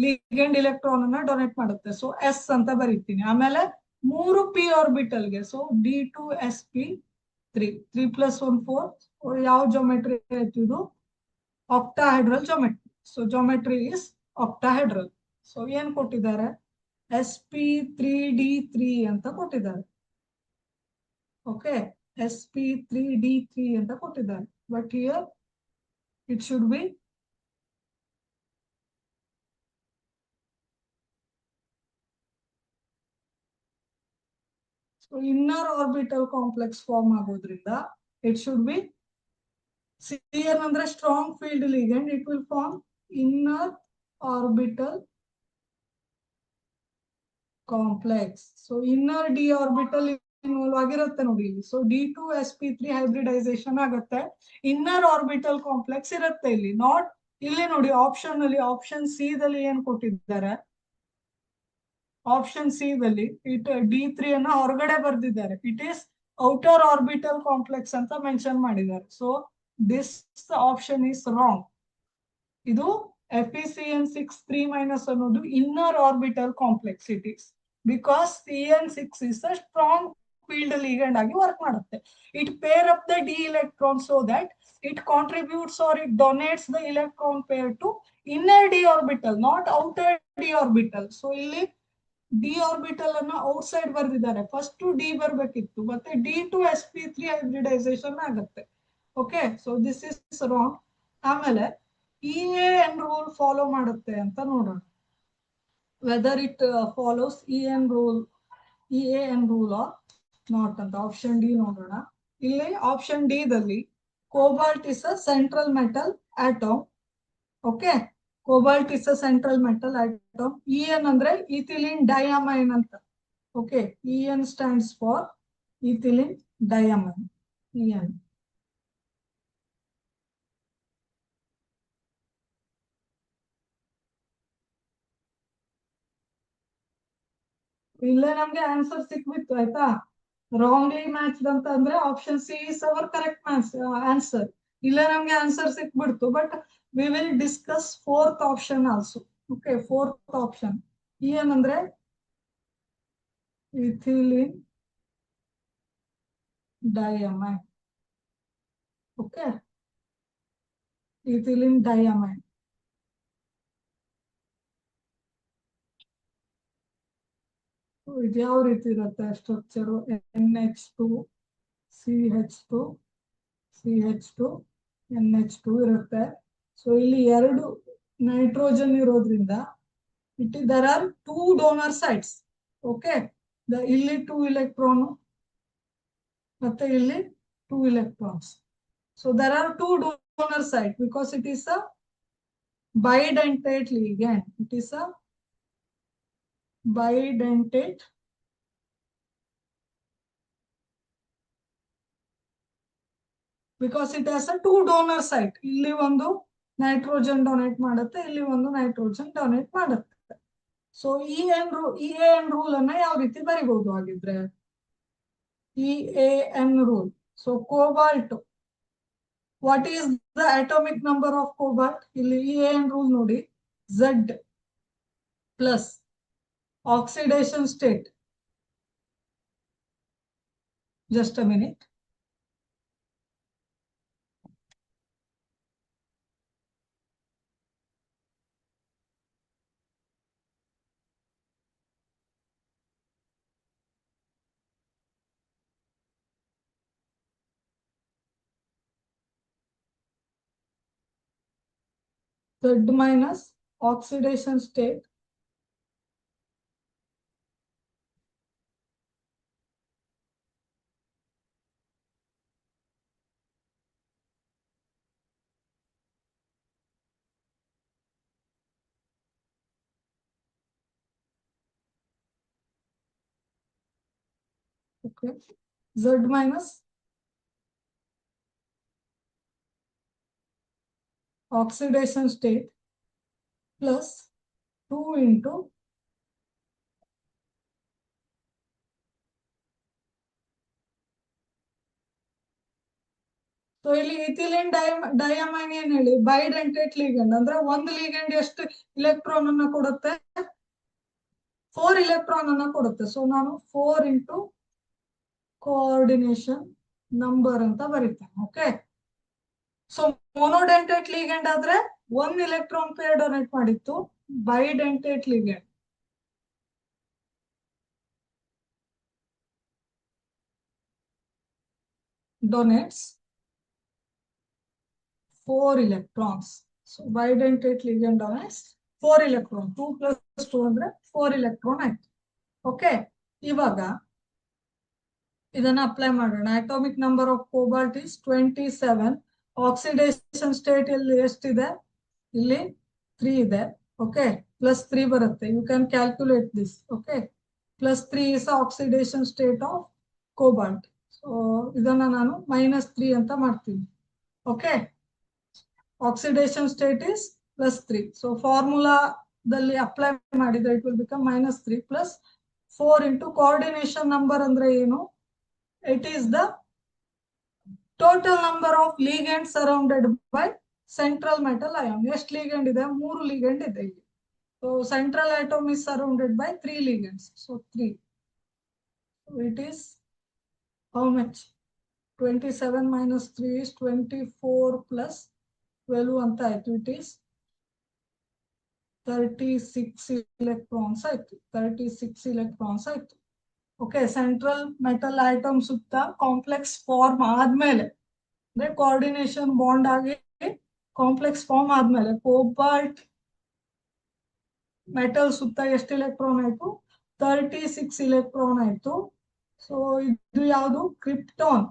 Speaker 1: ಲಿಗಂಡ್ ಎಲೆಕ್ಟ್ರಾನ್ ಅನ್ನ ಡೊನೇಟ್ ಮಾಡುತ್ತೆ. ಸೊ S ಅಂತ ಬರೀತೀನಿ. ಆಮೇಲೆ 3 p ಆರ್ಬಿಟಲ್ ಗೆ, ಸೊ D2sp3. 3 + 1 4. ಯಾವ ಜೋಮೆಟ್ರಿ ಆಯ್ತು ಇದು? Octahedral geometry. So geometry is octahedral. So ಏನ್ ಕೊಟ್ಟಿದ್ದಾರೆ? sp3d3 ಅಂತ ಕೊಟ್ಟಿದ್ದಾರೆ. ಓಕೆ, sp3d3 ಅಂತ ಕೊಟ್ಟಿದ್ದಾರೆ. But here it should be inner orbital complex form ಆಗೋದ್ರಿಂದ ಇಟ್ ಶುಡ್ ಬಿ CN ಅಂದ್ರೆ strong field ligand. It will form inner orbital complex. So inner d orbital involve ಆಗಿರುತ್ತೆ ನೋಡಿ ಇಲ್ಲಿ. ಸೊ D2sp3 ಹೈಬ್ರಿಡೈಸೇಷನ್ ಆಗುತ್ತೆ, inner orbital complex ಇರುತ್ತೆ ಇಲ್ಲಿ. Not ಇಲ್ಲಿ ನೋಡಿ ಆಪ್ಷನ್ ಅಲ್ಲಿ, ಆಪ್ಷನ್ ಸಿ ದಲ್ಲಿ ಏನ್ ಕೊಟ್ಟಿದ್ದಾರೆ? ಆಪ್ಷನ್ ಸಿ ದಲ್ಲಿ D3 ಅನ್ನ ಹೊರಗಡೆ ಬರ್ದಿದ್ದಾರೆ. It is outer orbital complex ಅಂತ ಮೆನ್ಷನ್ ಮಾಡಿದ್ದಾರೆ. So this option is wrong. ಇದು FeCN6 3- ಅನ್ನೋದು inner orbital complex it is, because CN6 is a strong field ligand ಆಗಿ ವರ್ಕ್ ಮಾಡುತ್ತೆ. It pair up the d electron so that it contributes or it donates the electron pair to inner d orbital, not outer d orbital. So ಇಲ್ಲಿ D orbital ಅನ್ನ outside ಬರ್ದಿದ್ದಾರೆ. First D ಬರ್ಬೇಕಿತ್ತು, ಮತ್ತೆ D2sp3 hybridisation ಆಗುತ್ತೆ. Okay, so this is wrong. ಆಮೇಲೆ EAN rule follow ಮಾಡುತ್ತೆ ಅಂತ ನೋಡೋಣ. Whether it follows EAN rule or not ಅಂತ ಆಪ್ಷನ್ ಡಿ ನೋಡೋಣ. ಇಲ್ಲಿ ಆಪ್ಷನ್ ಡಿ ದಲ್ಲಿ cobalt is a central metal atom. Okay, cobalt is a central metal atom. EN ಅಂದ್ರೆ ethylene diamine ಅಂತ. Okay, EN stands for ethylene diamine. EN. ಇಲ್ಲೇ ನಮ್ಗೆ answer ಸಿಕ್ಬಿತ್ತು ಆಯ್ತಾ. Wrongly matched ಅಂತ ಅಂದ್ರೆ option C is our correct answer. ಇಲ್ಲೇ ನಮ್ಗೆ answer ಸಿಕ್ಬಿಡ್ತು. But we will discuss fourth option also. Okay, fourth option ಏನಂದ್ರೆ ethylene diamine. Okay, ethylene diamine. ಇದು ಯಾವ ರೀತಿ ಇರುತ್ತೆ structure? NH2 CH2 CH2 NH2 ಇರುತ್ತೆ. ಸೊ ಇಲ್ಲಿ ಎರಡು ನೈಟ್ರೋಜನ್ ಇರೋದ್ರಿಂದ there are two donor sites. Okay, ಇಲ್ಲಿ 2 electron ಮತ್ತೆ ಇಲ್ಲಿ 2 electrons. So there are 2 donor sites because it is a bidentate ligand. It is a bidentate because it has a 2 donor site. ಇಲ್ಲಿ ಒಂದು nitrogen donate ಮಾಡುತ್ತೆ, ಇಲ್ಲಿ ಒಂದು nitrogen donate ಮಾಡುತ್ತೆ. So EAN rule ಅನ್ನ ಯಾವ ರೀತಿ ಬರಿಬಹುದು ಆಗಿದ್ರೆ? EAN rule. So cobalt, what is the atomic number of cobalt? ಇಲ್ಲಿ EAN ರೂಲ್ ನೋಡಿ, Z plus oxidation state. Just a minute. Z minus oxidation state okay, Z minus oxidation state plus 2 into so ಇಲ್ಲಿ ethylene ಡೈಅಮೈನ್ ಏನ್ ಹೇಳಿ? Bidentate ligand ಅಂದ್ರೆ ಒಂದು ligand ಎಷ್ಟು electron ಅನ್ನ ಕೊಡುತ್ತೆ? 4 electron ಅನ್ನ ಕೊಡುತ್ತೆ. ಸೊ ನಾನು 4 into ಕೋಆರ್ಡಿನೇಷನ್ ನಂಬರ್ ಅಂತ ಬರೀತೇನೆ. ಓಕೆ, ಸೊ ಮೊನೋಡೆಂಟೇಟ್ ಲಿಗಂಡ್ ಆದ್ರೆ 1 electron ಪೇರ್ ಡೊನೇಟ್ ಮಾಡಿತ್ತು. Bidentate ligand donates 4 electrons. So bidentate ligand donates 4 electron. 2 plus 2 ಅಂದ್ರೆ 4 electron ಆಯ್ತು. ಓಕೆ, ಇವಾಗ ಇದನ್ನ ಅಪ್ಲೈ ಮಾಡೋಣ. Atomic number of cobalt is 27. Oxidation state ಇಲ್ಲಿ ಎಷ್ಟಿದೆ? ಇಲ್ಲಿ 3 ಇದೆ. ಓಕೆ, ಪ್ಲಸ್ 3 ಬರುತ್ತೆ. You can calculate this. Okay, plus 3 is oxidation state of cobalt. So ಇದನ್ನ ನಾನು -3 ಅಂತ ಮಾಡ್ತೀನಿ. Okay, oxidation state is +3. So ಫಾರ್ಮುಲಾದಲ್ಲಿ ಅಪ್ಲೈ ಮಾಡಿದ್ರೆ it will become -3 plus 4 into coordination number ಅಂದ್ರೆ ಏನು? It is the total number of ligand surrounded by central metal ion. ಎಷ್ಟು ligand ಇದೆ? 3 ಲಿಗಂಡ್ ಇದೆ ಇಲ್ಲಿ. So central atom is surrounded by 3 ligands. So 3. So it is how much? 27 minus 3 is 24 plus 12 ಅಂತ ಆಯ್ತು. It is 36 electrons ಆಯ್ತು. 36 electrons ಆಯ್ತು. Okay, central metal atom ಸುತ್ತ complex form ಆದ್ಮೇಲೆ ಅಂದ್ರೆ ಕೋಆರ್ಡಿನೇಷನ್ ಬಾಂಡ್ ಆಗಿ ಕಾಂಪ್ಲೆಕ್ಸ್ ಫಾರ್ಮ್ ಆದ್ಮೇಲೆ ಕೋಬಾಲ್ಟ್ ಮೆಟಲ್ ಸುತ್ತ ಎಷ್ಟು ಎಲೆಕ್ಟ್ರಾನ್ ಆಯ್ತು? 36 electron ಆಯ್ತು. ಸೊ ಇದು ಯಾವುದು? Krypton.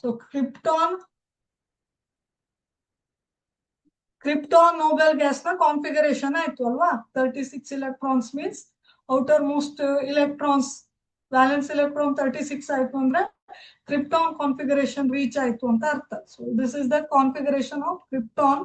Speaker 1: So krypton Nobel gas ನ ಕಾನ್ಫಿಗರೇಷನ್ ಆಯ್ತು ಅಲ್ವಾ? 36 electrons means outer most electrons valence electron 36 ಆಯ್ತು ಅಂದ್ರೆ ಕ್ರಿಪ್ಟಾನ್ ಕಾನ್ಫಿಗರೇಷನ್ ರೀಚ್ ಆಯ್ತು ಅಂತ ಅರ್ಥ. So this is the configuration of krypton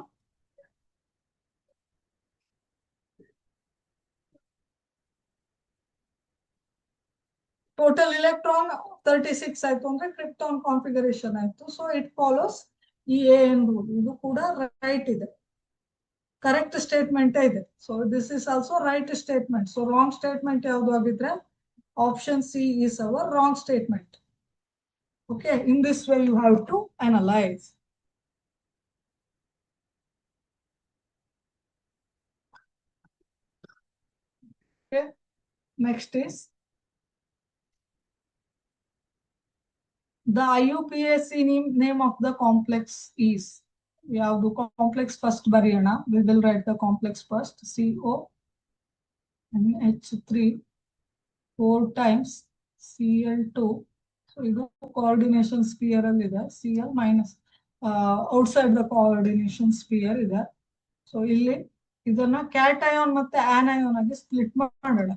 Speaker 1: total electron 36 ಆಯ್ತು ಅಂದ್ರೆ ಕ್ರಿಪ್ಟಾನ್ ಕಾನ್ಫಿಗರೇಷನ್ ಆಯ್ತು. ಸೊ ಇಟ್ ಫಾಲೋಸ್ ಈ ಎನ್ ರೂಲ್. ಇದು ಕೂಡ ರೈಟ್ ಇದೆ, ಕರೆಕ್ಟ್ ಸ್ಟೇಟ್ಮೆಂಟ್ ಇದೆ. So this is also right statement. So wrong statement ಯಾವುದು ಆಗಿದ್ರೆ option C is our wrong statement. Okay, in this way you have to analyze. Okay, next is the IUPAC name of the complex is. ಯಾವುದು complex first ಬರೆಯೋಣ. We will write the complex first. CONH3 4 times Cl2. So ಇದು coordination sphere ಅಲ್ಲಿ ಇದೆ. Cl minus outside the coordination sphere ಇದೆ. So ಇಲ್ಲಿ ಇದನ್ನ cation ಮತ್ತೆ anion ಆಗಿ ಸ್ಪ್ಲಿಟ್ ಮಾಡೋಣ.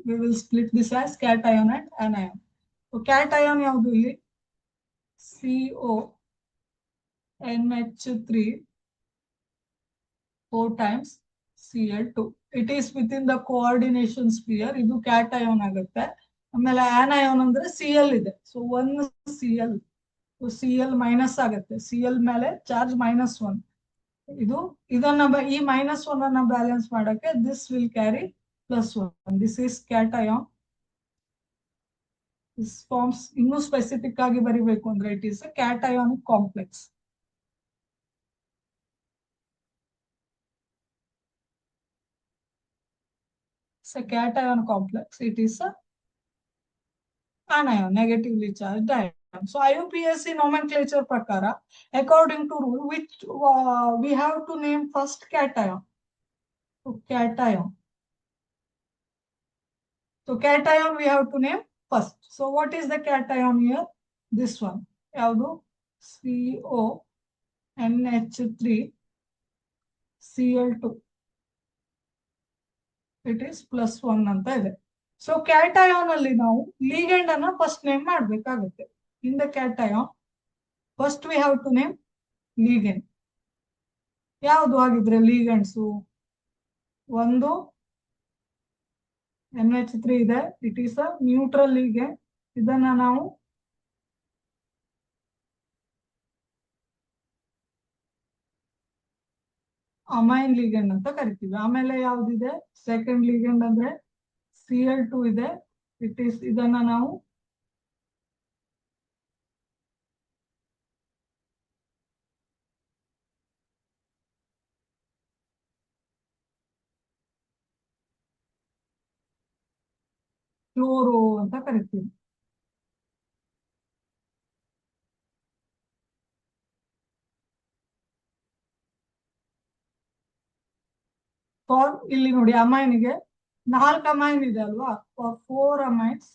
Speaker 1: We will split this as cation and anion. So cation ಯಾವುದು ಇಲ್ಲಿ CONH3 4 times Cl2. It is within the coordination sphere. ಇದು ಕ್ಯಾಟಯಾನ್ ಆಗುತ್ತೆ. ಆಮೇಲೆ ಆನಯಾನ್ ಅಂದ್ರೆ Cl ಇದೆ. ಸೊ 1 Cl, Cl ಮೈನಸ್ ಆಗುತ್ತೆ. Cl ಮೇಲೆ ಚಾರ್ಜ್ -1. ಇದು ಇದನ್ನ ಈ -1 ಅನ್ನ ಬ್ಯಾಲೆನ್ಸ್ ಮಾಡಕ್ಕೆ this will carry +1. This is cation. This forms ಇನ್ನೂ ಸ್ಪೆಸಿಫಿಕ್ ಆಗಿ ಬರಿಬೇಕು ಅಂದ್ರೆ it is a cationic complex. So cation complex, it is a anion, negatively charged ion. So IUPAC nomenclature prakara, according to rule, which we have to name first cation. So cation. So cation we have to name first. So what is the cation here? This one. Yaudu CONH3 Cl2. It is +1 ಅಂತ ಇದೆ. So cation ಅಲ್ಲಿ ನಾವು ಲೀಗೆಂಡ್ ಅನ್ನ first name ಮಾಡ್ಬೇಕಾಗುತ್ತೆ. In the cation first we have to name ligand. ಯಾವುದು ಆಗಿದ್ರೆ ligands? ಒಂದು NH3 ಇದೆ. It is a neutral ligand. ಇದನ್ನ ನಾವು ಅಮೈನ್ ಲೀಗೆಂಡ್ ಅಂತ ಕರಿತೀವಿ. ಆಮೇಲೆ ಯಾವ್ದಿದೆ ಸೆಕೆಂಡ್ ಲೀಗೆಂಡ್ ಅಂದ್ರೆ Cl2 ಇದೆ. ಇಟ್ ಈಸ್ ಇದನ್ನ ನಾವು ಕ್ಲೋರೋ ಅಂತ ಕರಿತೀವಿ. ಫಾರ್ ಇಲ್ಲಿ ನೋಡಿ ಅಮೈನ್ಗೆ 4 ಅಮೈನ್ ಇದೆ ಅಲ್ವಾ? For 4 amines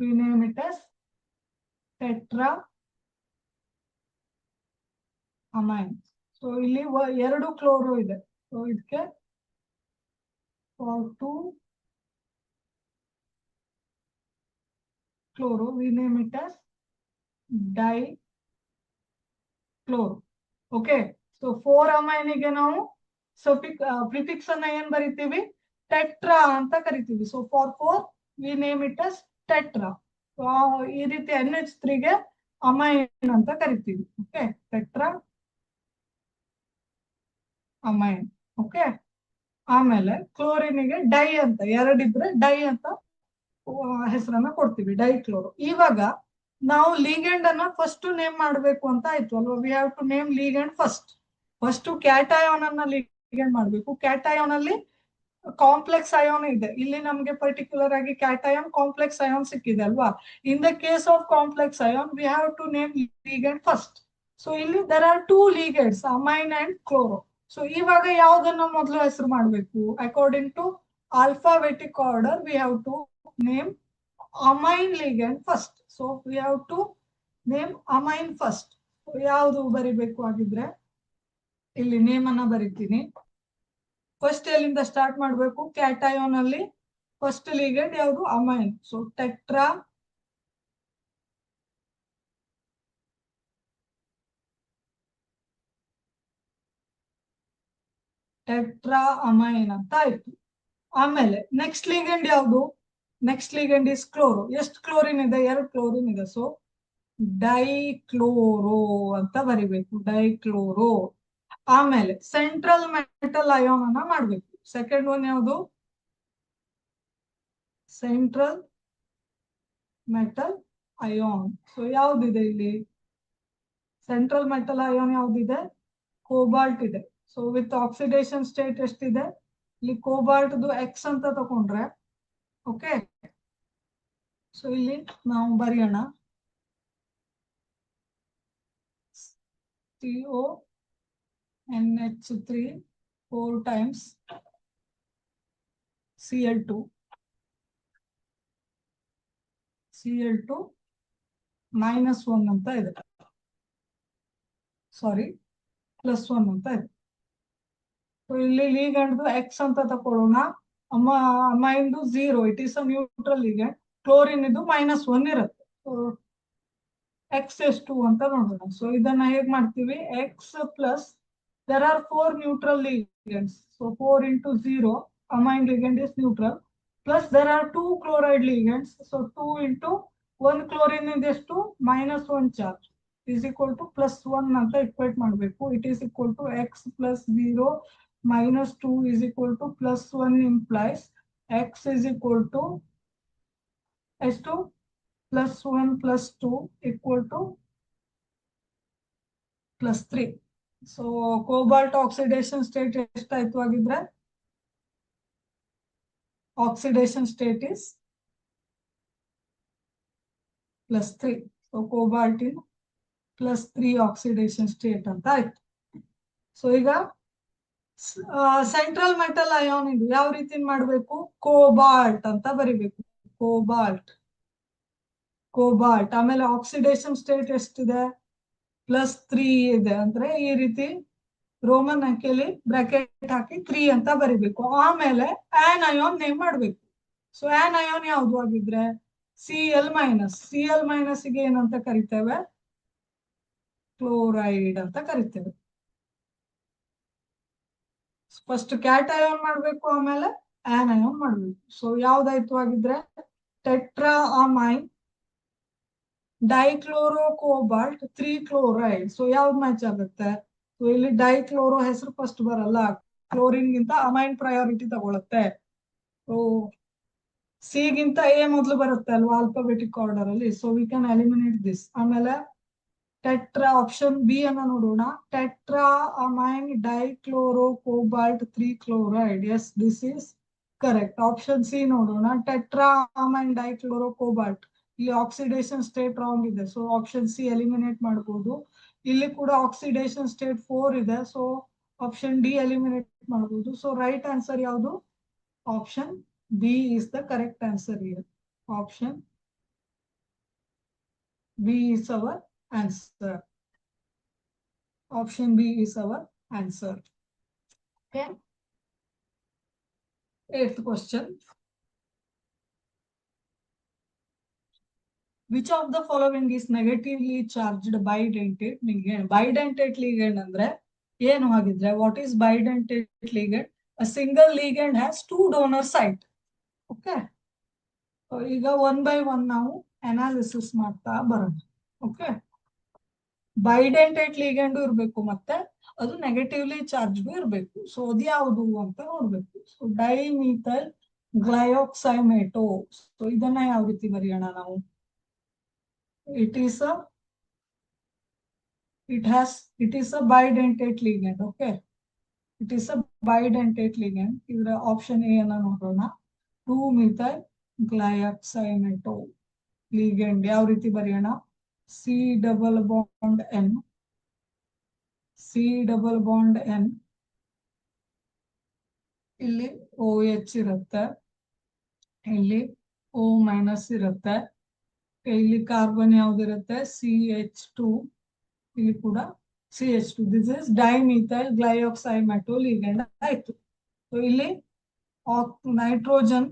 Speaker 1: we name it as tetra amines. So ಇಲ್ಲಿ 2 ಕ್ಲೋರೋ ಇದೆ. ಸೊ ಇದಕ್ಕೆ for 2 chloro we name it as dichloro. Okay, so 4 ಅಮೈನಿಗೆ ನಾವು ಪ್ರಿಫಿಕ್ಸ್ ಅನ್ನ ಏನ್ ಬರಿತೀವಿ? ಟೆಟ್ರಾ ಅಂತ ಕರಿತೀವಿ. So for 4 we name it as tetra. ಈ ರೀತಿ NH3 ಗೆ ಅಮೈನ್ ಅಂತ ಕರಿತೀವಿ. Okay, tetra amine. ಓಕೆ, ಆಮೇಲೆ ಕ್ಲೋರಿನಿಗೆ ಡೈ ಅಂತ, 2 ಇದ್ರೆ ಡೈ ಅಂತ ಹೆಸರನ್ನ ಕೊಡ್ತೀವಿ, ಡೈಕ್ಲೋರೋ. ಇವಾಗ ನಾವು ಲೀಗೆಂಡ್ ಅನ್ನ ಫಸ್ಟ್ ನೇಮ್ ಮಾಡ್ಬೇಕು ಅಂತ ಆಯ್ತು ಅಲ್ವಾ? We have to name ligand first. First cation ಅನ್ನ ಲೀಗೆಂಡ್ ಮಾಡ್ಬೇಕು. ಕ್ಯಾಟಯಾನ್ ಅಲ್ಲಿ ಕಾಂಪ್ಲೆಕ್ಸ್ ಅಯಾನ್ ಇದೆ. ಇಲ್ಲಿ ನಮ್ಗೆ ಪರ್ಟಿಕ್ಯುಲರ್ ಆಗಿ ಕ್ಯಾಟಯಾನ್ ಕಾಂಪ್ಲೆಕ್ಸ್ ಅಯಾನ್ ಸಿಕ್ಕಿದೆ ಅಲ್ವಾ? In the case of complex ion we have to name ligand first. So ಇಲ್ಲಿ there are 2 ligands, amine and chloro. So ಇವಾಗ ಯಾವ್ದನ್ನ ಮೊದಲು ಹೆಸರು ಮಾಡ್ಬೇಕು? According to alphabetic order we have to name amine ligand first. So we have to name amine first. ಯಾವುದು ಬರಿಬೇಕು ಆಗಿದ್ರೆ ಇಲ್ಲಿ ನೇಮ್ ಅನ್ನ ಬರಿತೀನಿ. ಫಸ್ಟ್ ಎಲ್ಲಿಂದ ಸ್ಟಾರ್ಟ್ ಮಾಡಬೇಕು? ಕ್ಯಾಟಯಾನ್ ಅಲ್ಲಿ ಫಸ್ಟ್ ಲಿಗೆಂಡ್ ಯಾವುದು? Amine. So tetra tetra amine ಅಂತ ಆಯ್ತು. ಆಮೇಲೆ ನೆಕ್ಸ್ಟ್ ಲಿಗೆಂಡ್ ಯಾವುದು? Next ligand is chloro. ಎಷ್ಟು ಕ್ಲೋರಿನ್ ಇದೆ? 2 ಕ್ಲೋರಿನ್ ಇದೆ. ಸೊ ಡೈಕ್ಲೋರೋ ಅಂತ ಬರಿಬೇಕು, ಡೈಕ್ಲೋರೋ. ಆಮೇಲೆ ಸೆಂಟ್ರಲ್ ಮೆಟಲ್ ಅಯೋನ್ ಅನ್ನ ಮಾಡ್ಬೇಕು. ಸೆಕೆಂಡ್ ಒನ್ ಯಾವುದು? Central metal ion. ಸೊ ಯಾವ್ದಿದೆ ಇಲ್ಲಿ? ಸೆಂಟ್ರಲ್ ಮೆಟಲ್ ಅಯೋನ್ ಯಾವ್ದಿದೆ? ಕೋಬಾಲ್ಟ್ ಇದೆ. ಸೊ ವಿತ್ ಆಕ್ಸಿಡೇಷನ್ ಸ್ಟೇಟ್ ಎಷ್ಟಿದೆ ಇಲ್ಲಿ? ಕೋಬಾಲ್ಟ್ದು ಎಕ್ಸ್ ಅಂತ ತಗೊಂಡ್ರೆ, ಓಕೆ. ಸೊ ಇಲ್ಲಿ ನಾವು ಬರೆಯೋಣ CONH3 4 times Cl2 -1 ಅಂತ ಇದೆ, ಸಾರಿ +1 ಅಂತ ಇದೆ. ಸೊ ಇಲ್ಲಿ ಲೀಗಂಡ್ ಎಕ್ಸ್ ಅಂತ ತಕೊಳ್ಳೋಣ. ಅಮೈನ್ದು 0, it is a neutral ligand. Chlorine ಇದು -1 ಇರುತ್ತೆ. ಸೊ ಎಕ್ಸ್ ಎಷ್ಟು ಅಂತ ನೋಡೋಣ. ಸೊ ಇದನ್ನ ಹೇಗ್ ಮಾಡ್ತೀವಿ? X plus there are 4 neutral ligands, so 4 into 0 amine ligand is neutral, plus there are 2 chloride ligands, so 2 into 1 chlorine is to -1 charge is equal to +1 anta equate ಮಾಡಬೇಕು. It is equal to x plus 0 minus 2 is equal to +1 implies x is equal to ಎಷ್ಟು? +1 plus 2 equal to +3. So cobalt oxidation state ಎಷ್ಟಾಯ್ತು ಆಗಿದ್ರೆ? Oxidation state is +3. So cobalt in +3 oxidation state ಅಂತ ಆಯ್ತು. So ಈಗ central metal ion ಇದು ಯಾವ ರೀತಿ ಮಾಡಬೇಕು? ಕೋಬಾಲ್ಟ್ ಅಂತ ಬರಿಬೇಕು, ಕೋಬಾಲ್ಟ್. ಆಮೇಲೆ ಆಕ್ಸಿಡೇಷನ್ ಸ್ಟೇಟ್ ಎಷ್ಟಿದೆ? +3 ಇದೆ. ಅಂದ್ರೆ ಈ ರೀತಿ ರೋಮನ್ ಅಂಕೆಲಿ ಬ್ರಾಕೆಟ್ ಹಾಕಿ 3 ಅಂತ ಬರಿಬೇಕು. ಆಮೇಲೆ ಆನ್ ಅಯೋನ್ ನೇಮ್ ಮಾಡ್ಬೇಕು. ಸೊ ಆನ್ ಅಯೋನ್ ಯಾವ್ದು ಆಗಿದ್ರೆ? Cl-. Cl- ಗೆ ಏನಂತ ಕರಿತೇವೆ? ಕ್ಲೋರೈಡ್ ಅಂತ ಕರಿತೇವೆ. ಫಸ್ಟ್ ಕ್ಯಾಟ್ ಅಯೋನ್ ಮಾಡ್ಬೇಕು, ಆಮೇಲೆ ಆನ್ ಅಯೋನ್ ಮಾಡ್ಬೇಕು. ಸೊ ಯಾವ್ದಾಯ್ತು ಆಗಿದ್ರೆ? Tetra amine dichloro cobalt 3 chloride. So ಯಾವ್ದು ಮ್ಯಾಚ್ ಆಗುತ್ತೆ? ಸೊ ಇಲ್ಲಿ ಡೈಕ್ಲೋರೋ ಹೆಸರು ಫಸ್ಟ್ ಬರಲ್ಲ, ಕ್ಲೋರಿನ್ ಗಿಂತ ಅಮೈನ್ ಪ್ರಯಾರಿಟಿ ತಗೊಳುತ್ತೆ. ಸೊ ಸಿ ಗಿಂತ ಎ ಮೊದಲು ಬರುತ್ತೆ ಅಲ್ವಾ ಆಲ್ಫಾಬೆಟಿಕ್ ಆರ್ಡರ್ ಅಲ್ಲಿ. So we can eliminate this. ಆಮೇಲೆ ಟೆಟ್ರಾ, ಆಪ್ಷನ್ ಬಿ ಅನ್ನ ನೋಡೋಣ. Tetra amine dichloro cobalt 3 chloride. Yes, this is correct. Option C ನೋಡೋಣ. ಟೆಟ್ರಾ ಅಮೈನ್ ಡೈಕ್ಲೋರೋ ಕೋಬಾಲ್ಟ್, ಇಲ್ಲಿ ಆಕ್ಸಿಡೇಷನ್ ಸ್ಟೇಟ್ ರಾಂಗ್ ಇದೆ. ಸೊ ಆಪ್ಷನ್ ಸಿ ಎಲಿಮಿನೇಟ್ ಮಾಡಬಹುದು. ಇಲ್ಲಿ ಕೂಡ ಆಕ್ಸಿಡೇಷನ್ ಸ್ಟೇಟ್ 4 ಇದೆ. ಸೊ ಆಪ್ಷನ್ ಡಿ ಎಲಿಮಿನೇಟ್ ಮಾಡಬಹುದು. ಸೊ ರೈಟ್ ಆನ್ಸರ್ ಯಾವುದು? Option B is the correct answer here. Option B is our answer. Option B is our answer. Okay. 8th question. Which of the following is negatively charged bidentate ligand? Bidentate ligand ಅಂದ್ರೆ ಏನು ಆಗಿದ್ರೆ? What is bidentate ligand? A single ligand has 2 donor site. Okay. So ಈಗ 1 by 1 ನಾವು analysis ಮಾಡ್ತಾ ಬರೋಣ. Okay. Bidentate ligand ಇರಬೇಕು, ಮತ್ತೆ ಅದು ನೆಗೆಟಿವ್ಲಿ ಚಾರ್ಜ್ ಇರಬೇಕು. ಸೊ ಅದು ಯಾವುದು ಅಂತ ನೋಡ್ಬೇಕು. So dimethyl ಗ್ಲಯೋಕ್ಸೈಮೇಟೋ. ಸೊ ಇದನ್ನ ಯಾವ ರೀತಿ ಬರೆಯೋಣ ನಾವು? It is a bidentate ligand. Okay, it is a bidentate ligand. ಇದರ ಆಪ್ಷನ್ ಎ ಅನ್ನ ನೋಡೋಣ. 2-methyl glyoxymeto ligand ಯಾವ ರೀತಿ ಬರೆಯೋಣ? C double bond N, ಇಲ್ಲಿ OH ಇರುತ್ತೆ, ಇಲ್ಲಿ O- ಇರುತ್ತೆ, ಇಲ್ಲಿ ಕಾರ್ಬನ್ ಯಾವ್ದಿರುತ್ತೆ? CH2, ಇಲ್ಲಿ ಕೂಡ CH2. This is dimethyl glyoximato ligand ಆಯ್ತು. ಸೊ ಇಲ್ಲಿ ನೈಟ್ರೋಜನ್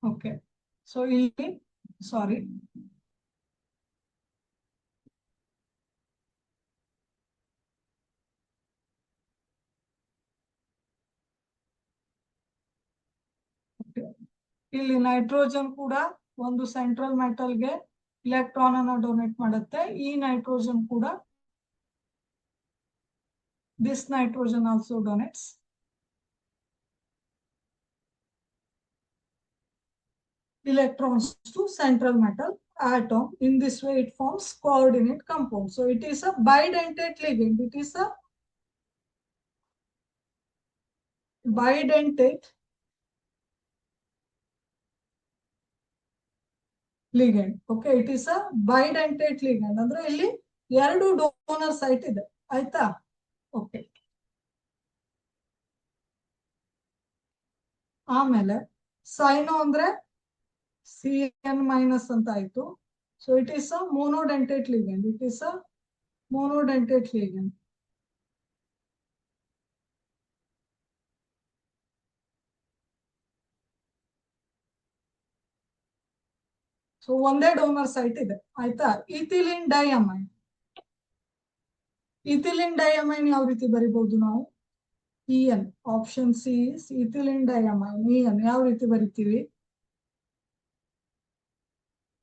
Speaker 1: ಓಕೆ. ಸೊ ಇಲ್ಲಿ ಸಾರಿ ಇಲ್ಲಿ ನೈಟ್ರೋಜನ್ ಕೂಡ ಒಂದು ಸೆಂಟ್ರಲ್ ಮೆಟಲ್ಗೆ ಇಲೆಕ್ಟ್ರಾನ್ ಅನ್ನ ಡೊನೇಟ್ ಮಾಡುತ್ತೆ. ಈ ನೈಟ್ರೋಜನ್ ಕೂಡ this nitrogen also donates electrons to central metal atom. In this way it forms coordinate compound. So it is a bidentate ligand. It is a bidentate ligand. Okay, it is a bidentate ligand. ಅಂದ್ರೆ ಇಲ್ಲಿ ಎರಡು donor site ಇದೆ, ಆಯ್ತಾ? Okay, ಆಮೇಲೆ cyano ಅಂದ್ರೆ CN- ಅಂತ ಆಯ್ತು. So it is a monodentate ligand. It is a monodentate ligand. So ಒಂದೇ ಡೋನರ್ ಸೈಟ್ ಇದೆ, ಆಯ್ತಾ? ಇಥಿಲಿನ್ ಡೈಅಮೈನ್. ಇಥಿಲಿನ್ ಡೈಅಮೈನ್ ಯಾವ ರೀತಿ ಬರಿಬಹುದು ನಾವು? EN. Option C is ethylene diamine. EN ಯಾವ ರೀತಿ ಬರಿತೀವಿ?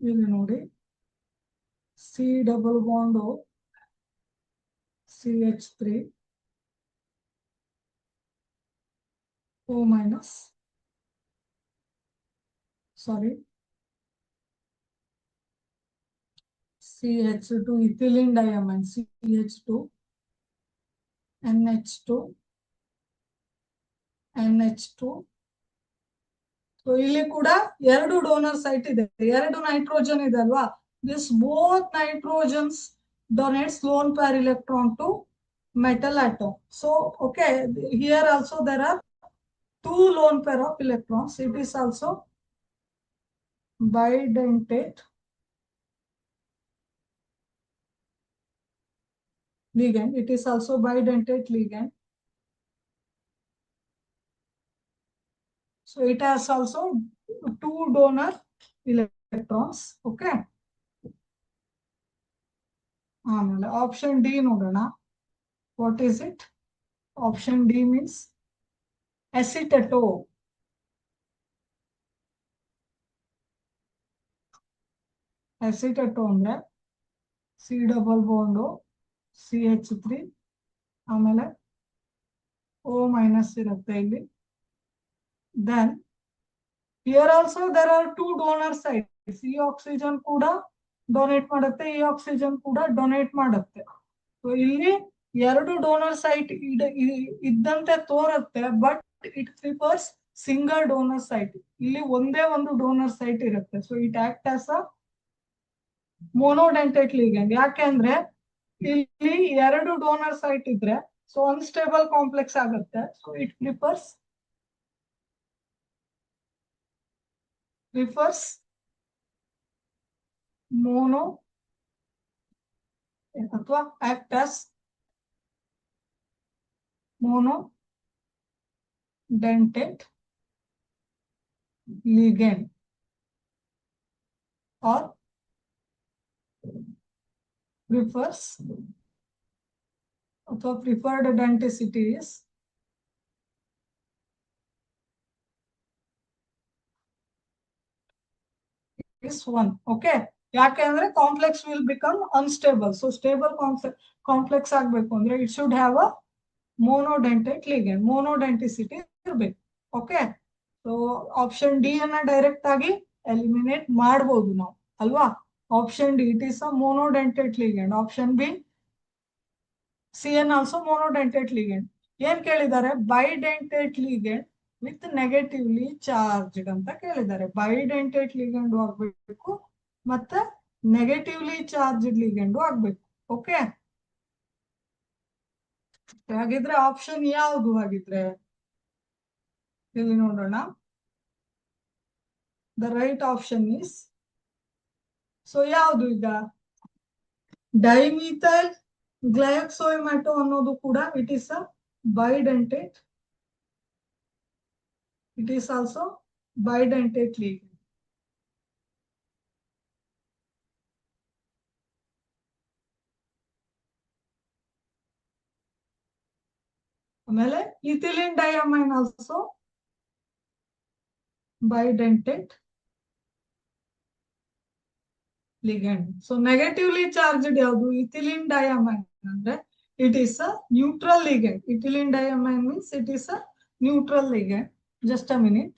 Speaker 1: ಇಲ್ಲಿ ನೋಡಿ, C double bond O CH3 O minus, sorry, CH2 ethylene diamine, CH2 NH2 NH2. So ಇಲ್ಲಿ ಕೂಡ ಎರಡು ಡೋನರ್ ಸೈಟ್ ಇದೆ, ಎರಡು ನೈಟ್ರೋಜನ್ ಇದೆ ಅಲ್ವಾ? This both nitrogens donates lone pair electron to metal atom. So okay, here also there are two lone pair of electrons. It is also bidentate ligand. It is also bidentate ligand. So it has also two donor electrons. Okay. ಆಮೇಲೆ option D ನೋಡೋಣ. What is it? Option D means acetato. Acetato ಅಂದ್ರೆ C double bond CH3 ಆಮೇಲೆ O minus ಇರುತ್ತೆ ಇಲ್ಲಿ. Then here also there are two donor sites. ಈ oxygen ಕೂಡ donate ಮಾಡುತ್ತೆ, ಈ ಆಕ್ಸಿಜನ್ ಕೂಡ ಡೊನೇಟ್ ಮಾಡುತ್ತೆ. ಸೊ ಇಲ್ಲಿ ಎರಡು ಡೋನರ್ ಸೈಟ್ ಇದ್ದಂತೆ ತೋರುತ್ತೆ, but it prefers single donor site. ಇಲ್ಲಿ ಒಂದೇ ಒಂದು ಡೋನರ್ ಸೈಟ್ ಇರುತ್ತೆ. So it act as a monodentate ligand. ಯಾಕೆಂದ್ರೆ ಇಲ್ಲಿ ಎರಡು ಡೋನರ್ ಸೈಟ್ ಇದ್ರೆ ಸೊ ಅನ್ಸ್ಟೇಬಲ್ ಕಾಂಪ್ಲೆಕ್ಸ್ ಆಗುತ್ತೆ. ಸೊ ಇಟ್ ಪ್ರಿಫರ್ಸ್ ಮೋನೋ ಅಥವಾ act as monodentate ligand or prefers ಅಥವಾ preferred denticity is 1. Okay, ಯಾಕೆಂದ್ರೆ complex will become unstable. So stable complex ಆಗ್ಬೇಕು ಅಂದ್ರೆ it should have a monodentate ligand. monodenticity ಇರಬೇಕು. Okay, so option D ಅನ್ನ direct ಆಗಿ eliminate ಮಾಡಬಹುದು ನಾವು, ಅಲ್ವಾ? Option D it is a monodentate ligand. Option B CN also monodentate ligand. ಏನ್ ಕೇಳಿದ್ದಾರೆ? bidentate ligand with negatively charged ಅಂತ ಕೇಳಿದ್ದಾರೆ. bidentate ligand ಆಗ್ಬೇಕು ಮತ್ತೆ ನೆಗೆಟಿವ್ಲಿ ಚಾರ್ಜ್ಡ್ ligand ಆಗ್ಬೇಕು. ಓಕೆ, ಹಾಗಿದ್ರೆ ಆಪ್ಷನ್ ಯಾವುದು? ಹಾಗಿದ್ರೆ ಇಲ್ಲಿ ನೋಡೋಣ. The right option is, so ಯಾವುದು ಈಗ? ಡೈಮಿಥೈಲ್ ಗ್ಲೈಕ್ಸೋಯಿಮೆಟೋ ಅನ್ನೋದು ಕೂಡ it is a bidentate. It is also bidentate ligand. ಆಮೇಲೆ ethylene diamine also bidentate ligand. So negatively charged ಯಾವುದು ethylene diamine ಅಂದ್ರೆ it is a neutral ligand. Ethylene diamine means it is a neutral ligand. Just a minute.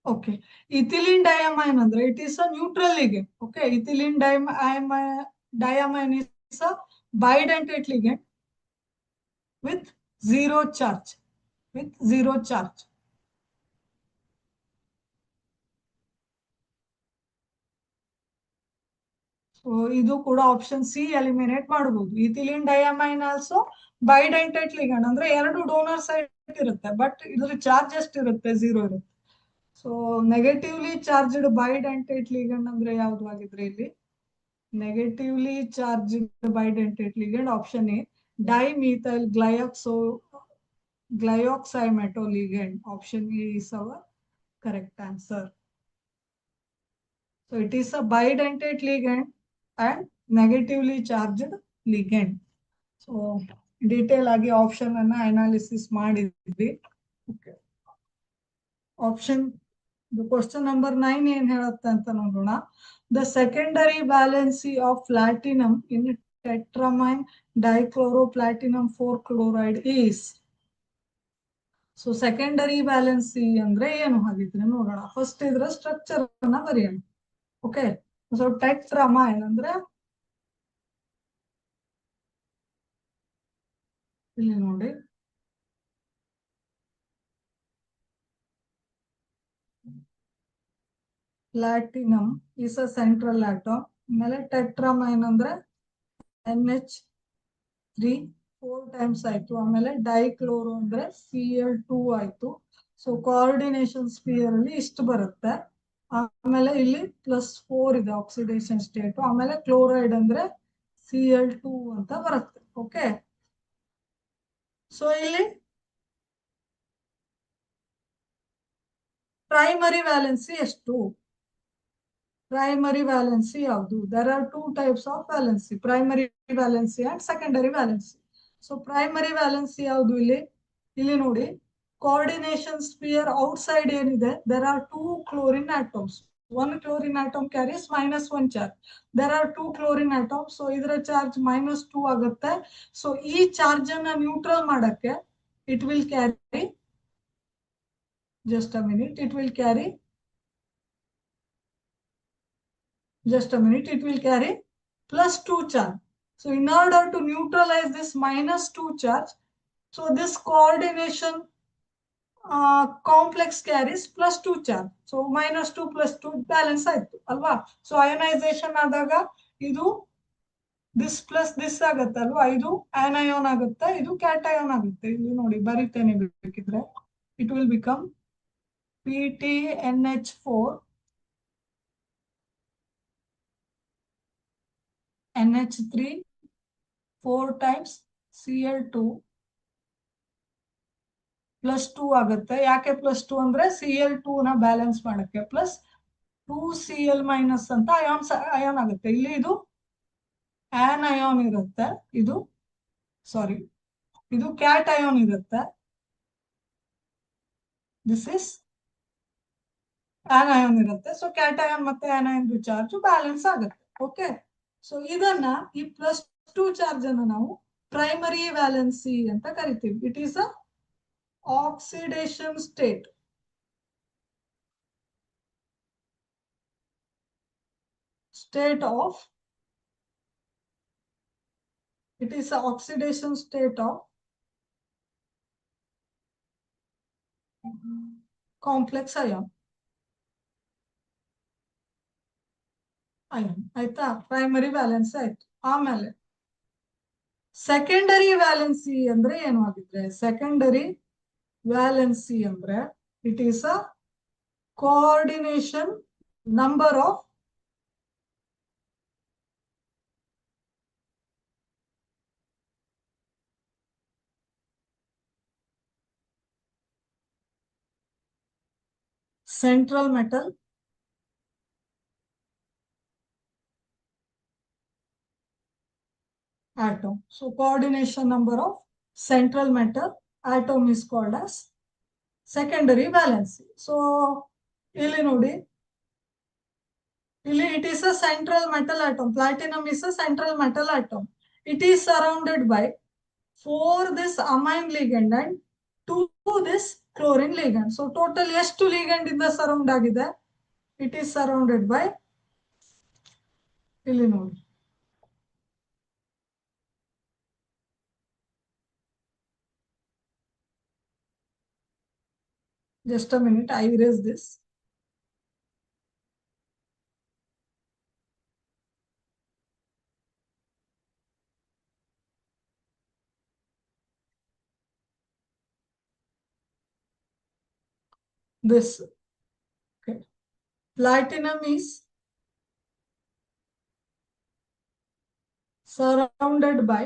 Speaker 1: Okay, ethylene diamine ಅಂದ್ರೆ it is a neutral ligand. Okay, ethylene diamine is a bidentate ligand with zero charge. With zero charge. So ಇದು ಕೂಡ option C eliminate ಮಾಡಬಹುದು. Ethylene diamine also bidentate ligand ಅಂದ್ರೆ ಎರಡು donor site ಇರುತ್ತೆ, but ಇದ್ರ charge ಎಷ್ಟು ಇರುತ್ತೆ, zero ಇರುತ್ತೆ. So negatively charged bidentate ligand ಅಂದ್ರೆ ಯಾವ್ದು ಆಗಿದ್ರೆ ಇಲ್ಲಿ negatively charged bidentate ligand option A dimethyl glyoxymethyl option A is our correct answer. So it is a bidentate ligand and negatively charged ligand. So detail ಆಗಿ option ಅನ್ನ analysis ಮಾಡಿದ್ವಿ. Okay. Option question number 9 ಏನ್ ಹೇಳುತ್ತೆ ಅಂತ ನೋಡೋಣ. The secondary valency of platinum in tetrammine dichloroplatinum 4 chloride is. So secondary valency ಅಂದ್ರೆ ಏನು ಹಾಗಿದ್ರೆ ನೋಡೋಣ. ಫಸ್ಟ್ ಇದ್ರ ಸ್ಟ್ರಕ್ಚರ್ ಅನ್ನ ಬರೆಯೋಣ. ಓಕೆ, ಸೊ ಟೆಟ್ರಾಮೈನ್ ಅಂದ್ರೆ ಇಲ್ಲಿ ನೋಡಿ platinum is a central atom. ಆಮೇಲೆ ಟೆಟ್ರಾಮೈನ್ ಅಂದ್ರೆ NH3 4 ಟೈಮ್ಸ್ ಆಯ್ತು. ಆಮೇಲೆ ಡೈಕ್ಲೋರೋ ಅಂದ್ರೆ Cl2 ಆಯ್ತು. ಸೊ ಕೋಆರ್ಡಿನೇಷನ್ ಸ್ಪಿಯರ್ ಅಲ್ಲಿ ಇಷ್ಟು ಬರುತ್ತೆ. ಆಮೇಲೆ ಇಲ್ಲಿ +4 ಇದೆ ಆಕ್ಸಿಡೇಷನ್ ಸ್ಟೇಟ್. ಆಮೇಲೆ ಕ್ಲೋರೈಡ್ ಅಂದ್ರೆ Cl2 ಅಂತ ಬರುತ್ತೆ. ಓಕೆ, ಸೊ ಇಲ್ಲಿ ಪ್ರೈಮರಿ ವ್ಯಾಲೆನ್ಸಿ ಎಷ್ಟು? ಪ್ರೈಮರಿ ವ್ಯಾಲೆನ್ಸಿ ಯಾವುದು? There are two types of valency, primary valency and secondary valency. So primary valency ಯಾವುದು ಇಲ್ಲಿ? ಇಲ್ಲಿ ನೋಡಿ, ಕೋಆರ್ಡಿನೇಷನ್ ಸ್ಪಿಯರ್ ಔಟ್ಸೈಡ್ ಏನಿದೆ, there are two chlorine atoms. One chlorine atom carries -1 charge. There are two chlorine atoms. So ಇದರ charge -2 ಆಗುತ್ತೆ. So ಈ charge ಅನ್ನ neutral ಮಾಡಕ್ಕೆ it will carry, just a minute, it will carry +2 charge. So in order to neutralize this -2 charge, so this coordination complex carries +2 charge. So -2 +2 balance ಆಯ್ತು ಅಲ್ವಾ? So ionisation ಆದಾಗ ಇದು this plus this ಆಗತ್ತಲ್ವಾ, ಇದು ಆನಯೋನ್ ಆಗುತ್ತೆ, ಇದು ಕ್ಯಾಟಯೋನ್ ಆಗುತ್ತೆ. ಇಲ್ಲಿ ನೋಡಿ ಬರಿತೇನೆ ಬೇಕಿದ್ರೆ. It will become PtNH4 NH3 4 times Cl2 +2 ಆಗುತ್ತೆ. ಯಾಕೆ +2 ಅಂದ್ರೆ Cl2 ನ ಬ್ಯಾಲೆನ್ಸ್ ಮಾಡಕ್ಕೆ, ಪ್ಲಸ್ 2Cl- ಅಂತ ಅಯಾನ್ ಆಗುತ್ತೆ. ಇಲ್ಲಿ ಇದು ಆನಯೋನ್ ಇರುತ್ತೆ, ಇದು ಸಾರಿ ಇದು ಕ್ಯಾಟಯೋನ್ ಇರುತ್ತೆ. ದಿಸ್ ಇಸ್ ಆನಯೋನ್ ಇರುತ್ತೆ. ಸೊ ಕ್ಯಾಟಯೋನ್ ಮತ್ತೆ ಆನಯೋನ್ ಚಾರ್ಜ್ ಬ್ಯಾಲೆನ್ಸ್ ಆಗುತ್ತೆ. ಓಕೆ, ಸೊ ಇದನ್ನ ಈ +2 ಚಾರ್ಜ್ ಅನ್ನು ನಾವು ಪ್ರೈಮರಿ ವ್ಯಾಲೆನ್ಸಿ ಅಂತ ಕರಿತೀವಿ. It is a oxidation state. State of, it is a oxidation state of complex ion. ಆಯ್ತಾ, ಪ್ರೈಮರಿ ವ್ಯಾಲೆನ್ಸಿ ಆಯ್ತು. ಆಮೇಲೆ ಸೆಕೆಂಡರಿ ವ್ಯಾಲೆನ್ಸಿ ಅಂದ್ರೆ ಏನು ಆಗಿದ್ರೆ, ಸೆಕೆಂಡರಿ ವ್ಯಾಲೆನ್ಸಿ ಅಂದ್ರೆ it is a coordination number of central metal atom. So coordination number of central metal atom is called as secondary valency. So ಇಲ್ಲಿ ನೋಡಿ, ಇಲ್ಲಿ it is a central metal atom. Platinum is a central metal atom. It is surrounded by 4 this amine ligand and 2 this chlorine ligand. So total ಎಷ್ಟು ligand ಇಂದ surround ಆಗಿದೆ? It is surrounded by, ಇಲ್ಲಿ ನೋಡಿ, just a minute, I erase this. This, okay. Platinum is surrounded by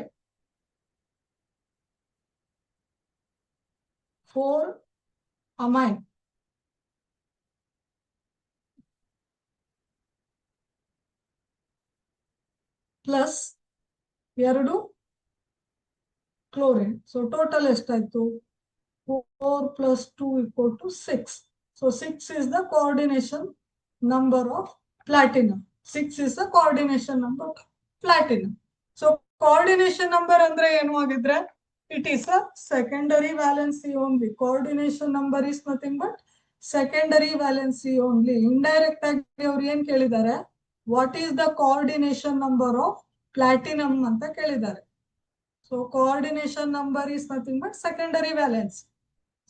Speaker 1: 4 amine plus 2 chlorine. So total ಎಷ್ಟಾಯ್ತು? 4 plus 2 equal to 6. So 6 is the coordination number of platinum. 6 is the coordination number of platinum. So coordination number ಅಂದ್ರೆ ಏನು ಆಗಿದ್ರೆ, it is a secondary valency only. Coordination number is nothing but secondary valency only. Indirect ಆಗಿ ಅವ್ರು ಏನ್ ಕೇಳಿದ್ದಾರೆ, what is the coordination number of platinum ಅಂತ ಕೇಳಿದ್ದಾರೆ. So coordination number is nothing but secondary valence.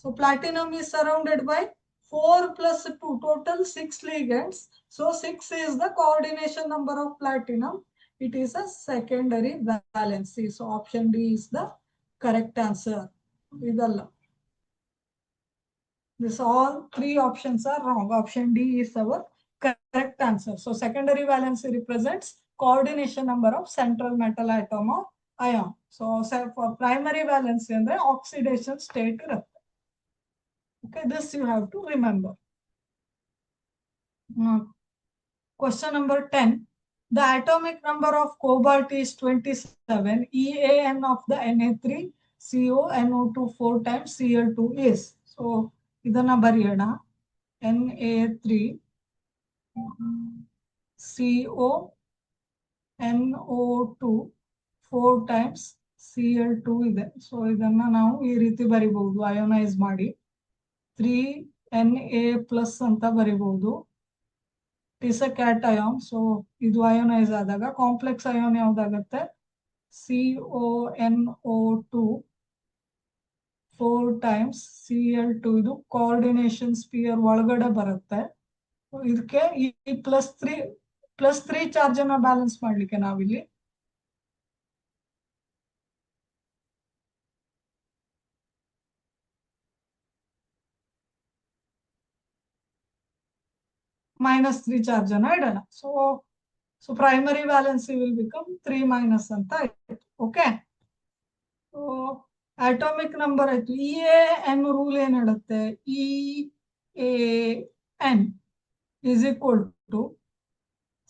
Speaker 1: So platinum is surrounded by 4 plus 2, total 6 ligands. So 6 is the coordination number of platinum. It is a secondary valency. So option D is the correct answer. Idalla. This all 3 options are wrong. Option D is our correct answer. So secondary valency represents coordination number of central metal atom or ion. So for primary valency and the oxidation state. Okay, this you have to remember. Question number 10. The atomic number of cobalt is 27. EAN of the Na3 CO NO2 4 times Cl2 is. So ಇದನ್ನ ಬರೆಯೋಣ. Na3 CO NO2 4 times Cl2 ಇದೆ. So ಇದನ್ನ ನಾವು ಈ ರೀತಿ ಬರಿಬಹುದು, ಅಯೋನೈಸ್ ಮಾಡಿ 3Na plus ಅಂತ ಬರಿಬಹುದು. Is a cation. ಸೊ ಇದು ಅಯೋನೈಸ್ ಆದಾಗ complex ion ಯಾವ್ದಾಗತ್ತೆ? CONO2 4 times Cl2. ಇದು ಕೋಆರ್ಡಿನೇಷನ್ ಸ್ಪಿಯರ್ ಒಳಗಡೆ ಬರುತ್ತೆ. ಇದಕ್ಕೆ ಈ +3 ಚಾರ್ಜ್ ಅನ್ನ ಬ್ಯಾಲೆನ್ಸ್ ಮಾಡ್ಲಿಕ್ಕೆ ನಾವಿಲ್ಲಿ -3 ಚಾರ್ಜ್ ಅನ್ನ ಇಡೋಣ. So primary valency will become 3- ಅಂತ ಆಯ್ತು. ಓಕೆ, ಅಟಾಮಿಕ್ ನಂಬರ್ ಆಯ್ತು. EAN ರೂಲ್ ಏನ್ ಹೇಳುತ್ತೆ? EAN is equal to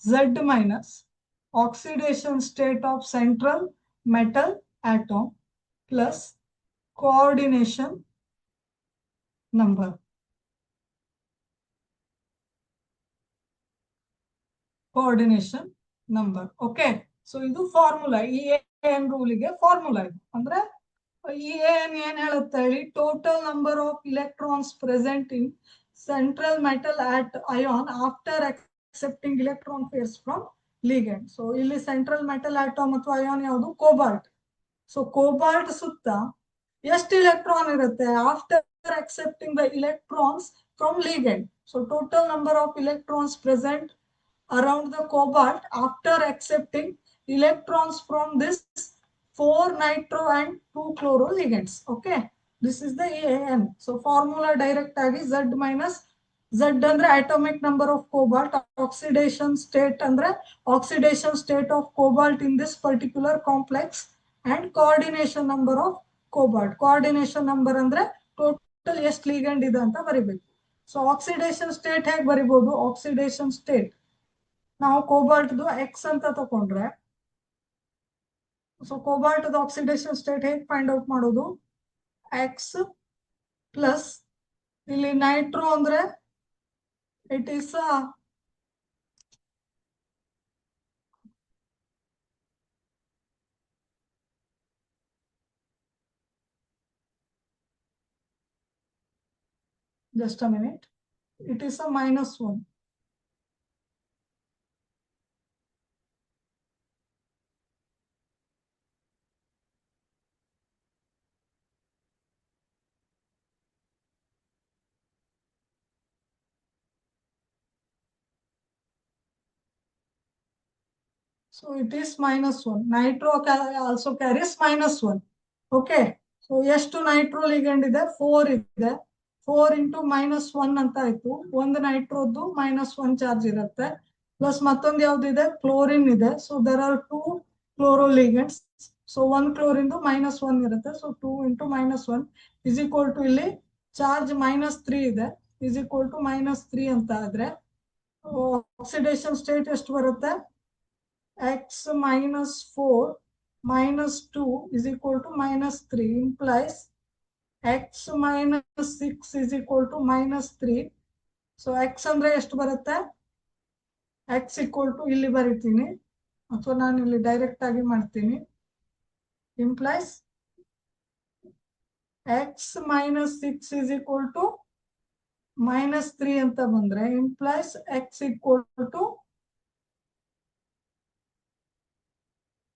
Speaker 1: Z minus oxidation state of central metal atom plus coordination number. Coordination number. Okay, so ಇದು ಫಾರ್ಮುಲಾ. EAN ರೂಲಿಗೆ ಫಾರ್ಮುಲಾ ಇದು. ಅಂದ್ರೆ EAN ಏನ್ ಹೇಳುತ್ತೆ ಹೇಳಿ? Total number of electrons present in central metal ion after accepting electron pairs from ligand. So ಇಲ್ಲಿ central metal atom ಅಥವಾ ion ಯಾವುದು? Cobalt. So cobalt ಸುತ್ತ ಎಷ್ಟು ಇಲೆಕ್ಟ್ರಾನ್ ಇರುತ್ತೆ? After accepting the electrons from ligand. So total number of electrons present around the cobalt after accepting electrons from this 4 nitro and 2 chloro ligands. Okay, this is the AN. So formula direct agi Z minus Z andre atomic number of cobalt, oxidation state andre oxidation state of cobalt in this particular complex, and coordination number of cobalt. Coordination number andre total ಎಷ್ಟು ligand ಇದೆ ಅಂತ ಬರಿಬೇಕು. So oxidation state ಹೇಗೆ ಬರಿಬಹುದು? Oxidation state ನಾವು ಕೋಬಾಲ್ಟ್ದು X ಅಂತ ತಗೊಂಡ್ರೆ, so cobalt oxidation state ಹೇಗೆ find out ಮಾಡೋದು? ಎಕ್ಸ್ ಪ್ಲಸ್ ಇಲ್ಲಿ ನೈಟ್ರೋ ಅಂದ್ರೆ it is just a minute, it is a -1. So it is -1. Nitro also carries -1. Okay. So ಎಷ್ಟು Nitro ligand ಇದೆ? 4 ಇದೆ. 4 into -1 ಅಂತ ಆಯ್ತು. ಒಂದು ನೈಟ್ರೋದ್ದು -1 ಚಾರ್ಜ್ ಇರುತ್ತೆ. ಪ್ಲಸ್ ಮತ್ತೊಂದು ಯಾವ್ದಿದೆ? ಕ್ಲೋರಿನ್ ಇದೆ. So there are 2 chloro ligands. So 1 ಕ್ಲೋರಿನ್ದು -1 ಇರುತ್ತೆ. So 2 into -1 is equal to ಇಲ್ಲಿ ಚಾರ್ಜ್ -3 ಇದೆ. is equal to -3 ಅಂತ ಆದ್ರೆ ಆಕ್ಸಿಡೇಷನ್ ಸ್ಟೇಟ್ ಎಷ್ಟು ಬರುತ್ತೆ? x minus 4 minus 2 is equal to -3 implies x minus 6 is equal to -3. So x ಅಂದ್ರೆ ಎಷ್ಟು ಬರುತ್ತೆ? x equal to ಇಲ್ಲಿ ಬರೀತೀನಿ ಅಥವಾ ನಾನು ಇಲ್ಲಿ ಡೈರೆಕ್ಟ್ ಆಗಿ ಮಾಡ್ತೀನಿ. implies x minus 6 is equal to -3 ಅಂತ ಬಂದ್ರೆ implies x equal to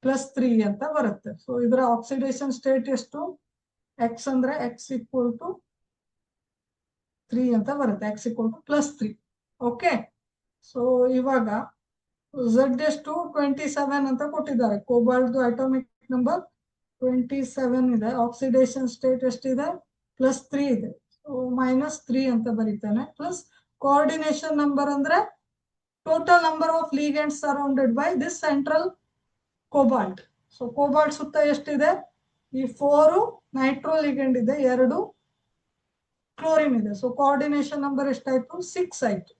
Speaker 1: +3 ಅಂತ ಬರುತ್ತೆ. ಸೊ ಇದರ ಆಕ್ಸಿಡೇಷನ್ ಸ್ಟೇಟ್ ಎಷ್ಟು? ಎಕ್ಸ್ ಅಂದ್ರೆ ಎಕ್ಸ್ ಈಕ್ವಲ್ ಟು 3 ಅಂತ ಬರುತ್ತೆ. X equal to +3. Okay, so ಇವಾಗ ಝಡ್ ಎಷ್ಟು? 27 ಅಂತ ಕೊಟ್ಟಿದ್ದಾರೆ. ಕೋಬಾಲ್ಟ್ದು ಅಟಾಮಿಕ್ ನಂಬರ್ 27 ಇದೆ. ಆಕ್ಸಿಡೇಷನ್ ಸ್ಟೇಟ್ ಎಷ್ಟಿದೆ? +3 ಇದೆ. ಸೊ -3 ಅಂತ ಬರೀತಾನೆ. ಪ್ಲಸ್ ಕೋಆರ್ಡಿನೇಷನ್ ನಂಬರ್ ಅಂದ್ರೆ total number of ligands surrounded by this central cobalt. So cobalt ಸುತ್ತ ಎಷ್ಟಿದೆ? ಈ 4 ನೈಟ್ರೋ ಲಿಗಂಡ್ ಇದೆ, 2 ಕ್ಲೋರಿನ್ ಇದೆ. ಸೊ ಕೋಆರ್ಡಿನೇಷನ್ ನಂಬರ್ ಎಷ್ಟಾಯ್ತು? 6 ಆಯ್ತು.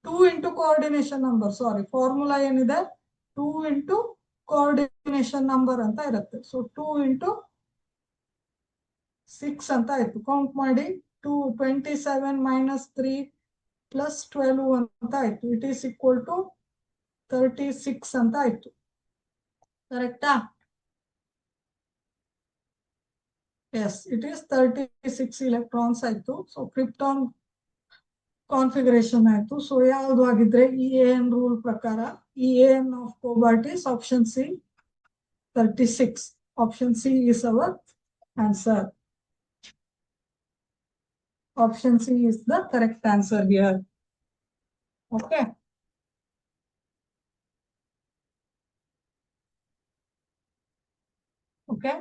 Speaker 1: 2 ಇಂಟು ಕೋಆರ್ಡಿನೇಷನ್ ನಂಬರ್, ಸಾರಿ ಫಾರ್ಮುಲಾ ಏನಿದೆ? 2 ಇಂಟು ಕೋಆರ್ಡಿನೇಷನ್ ನಂಬರ್ ಅಂತ ಇರುತ್ತೆ. ಸೊ 2 ಇಂಟು 6 ಅಂತ ಆಯ್ತು. ಕೌಂಟ್ ಮಾಡಿ. 27 -3 +12 ಅಂತ ಆಯ್ತು. ಇಟ್ ಈಸ್ ಈಕ್ವಲ್ ಟು 36 ಅಂತ ಆಯ್ತು. ಕರೆಕ್ಟಾ? ಎಸ್, ಇಟ್ ಈಸ್ 36 electrons ಆಯ್ತು. ಸೊ ಕ್ರಿಪ್ಟಾನ್ ಕಾನ್ಫಿಗರೇಷನ್ ಆಯ್ತು. ಸೊ ಯಾವುದು ಆಗಿದ್ರೆ EAN ರೂಲ್ ಪ್ರಕಾರ EAN of cobalt is option C 36. Option C is our answer. Option C is the correct answer here. Okay, okay.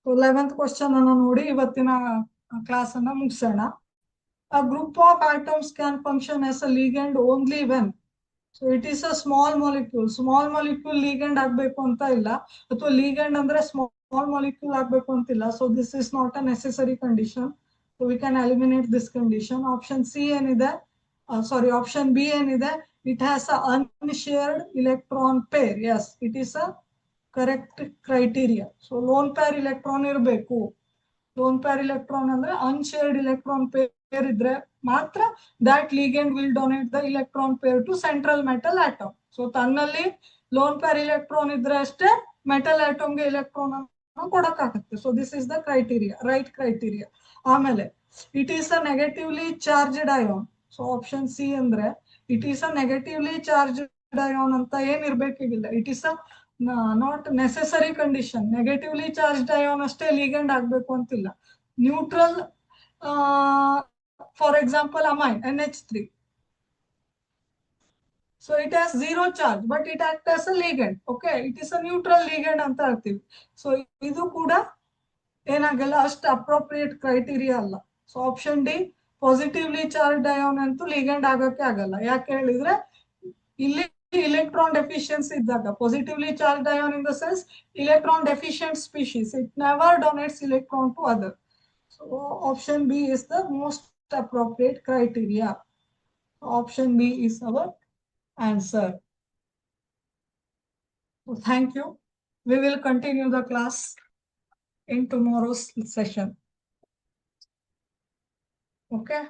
Speaker 1: So 11th question ಅನ್ನು ನೋಡಿ ಇವತ್ತಿನ class ಅನ್ನ ಮುಗಿಸೋಣ. A group of atoms can function as a ligand only when, so it is a small molecule. Small molecule ligand ಆಗಬೇಕು ಅಂತ ಇಲ್ಲ, ಅಥವಾ ligand ಅಂದ್ರೆ small molecule ಆಗಬೇಕು ಅಂತಿಲ್ಲ. So this is not a necessary condition. So we can eliminate this condition. Option C ಏನಿದೆ? Sorry, option B ಏನಿದೆ? It has a unshared electron pair. Yes, it is a correct criteria. So lone pair electron ಇರಬೇಕು. Lone pair electron ಅಂದ್ರೆ unshared electron pair ಇದ್ರೆ ಮಾತ್ರ that ligand will donate the electron pair to central metal atom. So ತನ್ನಲ್ಲಿ lone pair electron ಇದ್ರೆ ಅಷ್ಟೇ metal ಆಟಮ್ಗೆ electron ಕೊಡಕ್ಕಾಗತ್ತೆ. So this is the criteria, right criteria. ಆಮೇಲೆ it is a negatively charged ion. So option C ಅಂದ್ರೆ it is a negatively charged ion ಅಂತ ಏನಿರ್ಬೇಕಾಗಿಲ್ಲ. It is a not necessary condition. Negatively charged ion ಅಷ್ಟೇ ligand ಆಗ್ಬೇಕು ಅಂತಿಲ್ಲ. Neutral, for example amine NH3. So it has zero charge, but it acts as a ligand. Okay, it is a neutral ligand ಅಂತ ಹೇಳ್ತೀವಿ. So ಇದು ಕೂಡ ಏನಾಗಲ್ಲ, ಅಷ್ಟು appropriate criteria ಅಲ್ಲ. So option D, positively charge ion ಅಂತೂ ligand ಆಗಕ್ಕೆ ಆಗಲ್ಲ. ಯಾಕೆ ಹೇಳಿದ್ರೆ ಇಲ್ಲಿ electron deficiency ಇದ್ದಾಗ, positively charged ion in the sense electron deficient species, it never donates electron to other. So option B is the most appropriate criteria. Option B is our answer. So thank you. We will continue the class in tomorrow's session. Okay.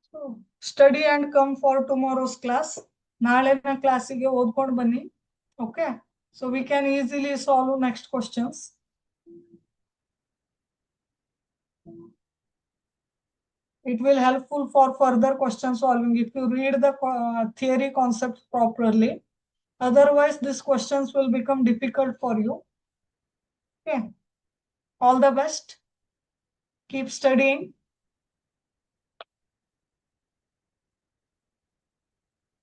Speaker 1: So study and come for tomorrow's class. ನಾಳೆನ ಕ್ಲಾಸಿಗೆ ಓದ್ಕೊಂಡು ಬನ್ನಿ. Okay. So we can easily solve next questions. It will helpful for further question solving if you read the theory concepts properly. Otherwise, these questions will become difficult for you. Okay. All the best. Keep studying.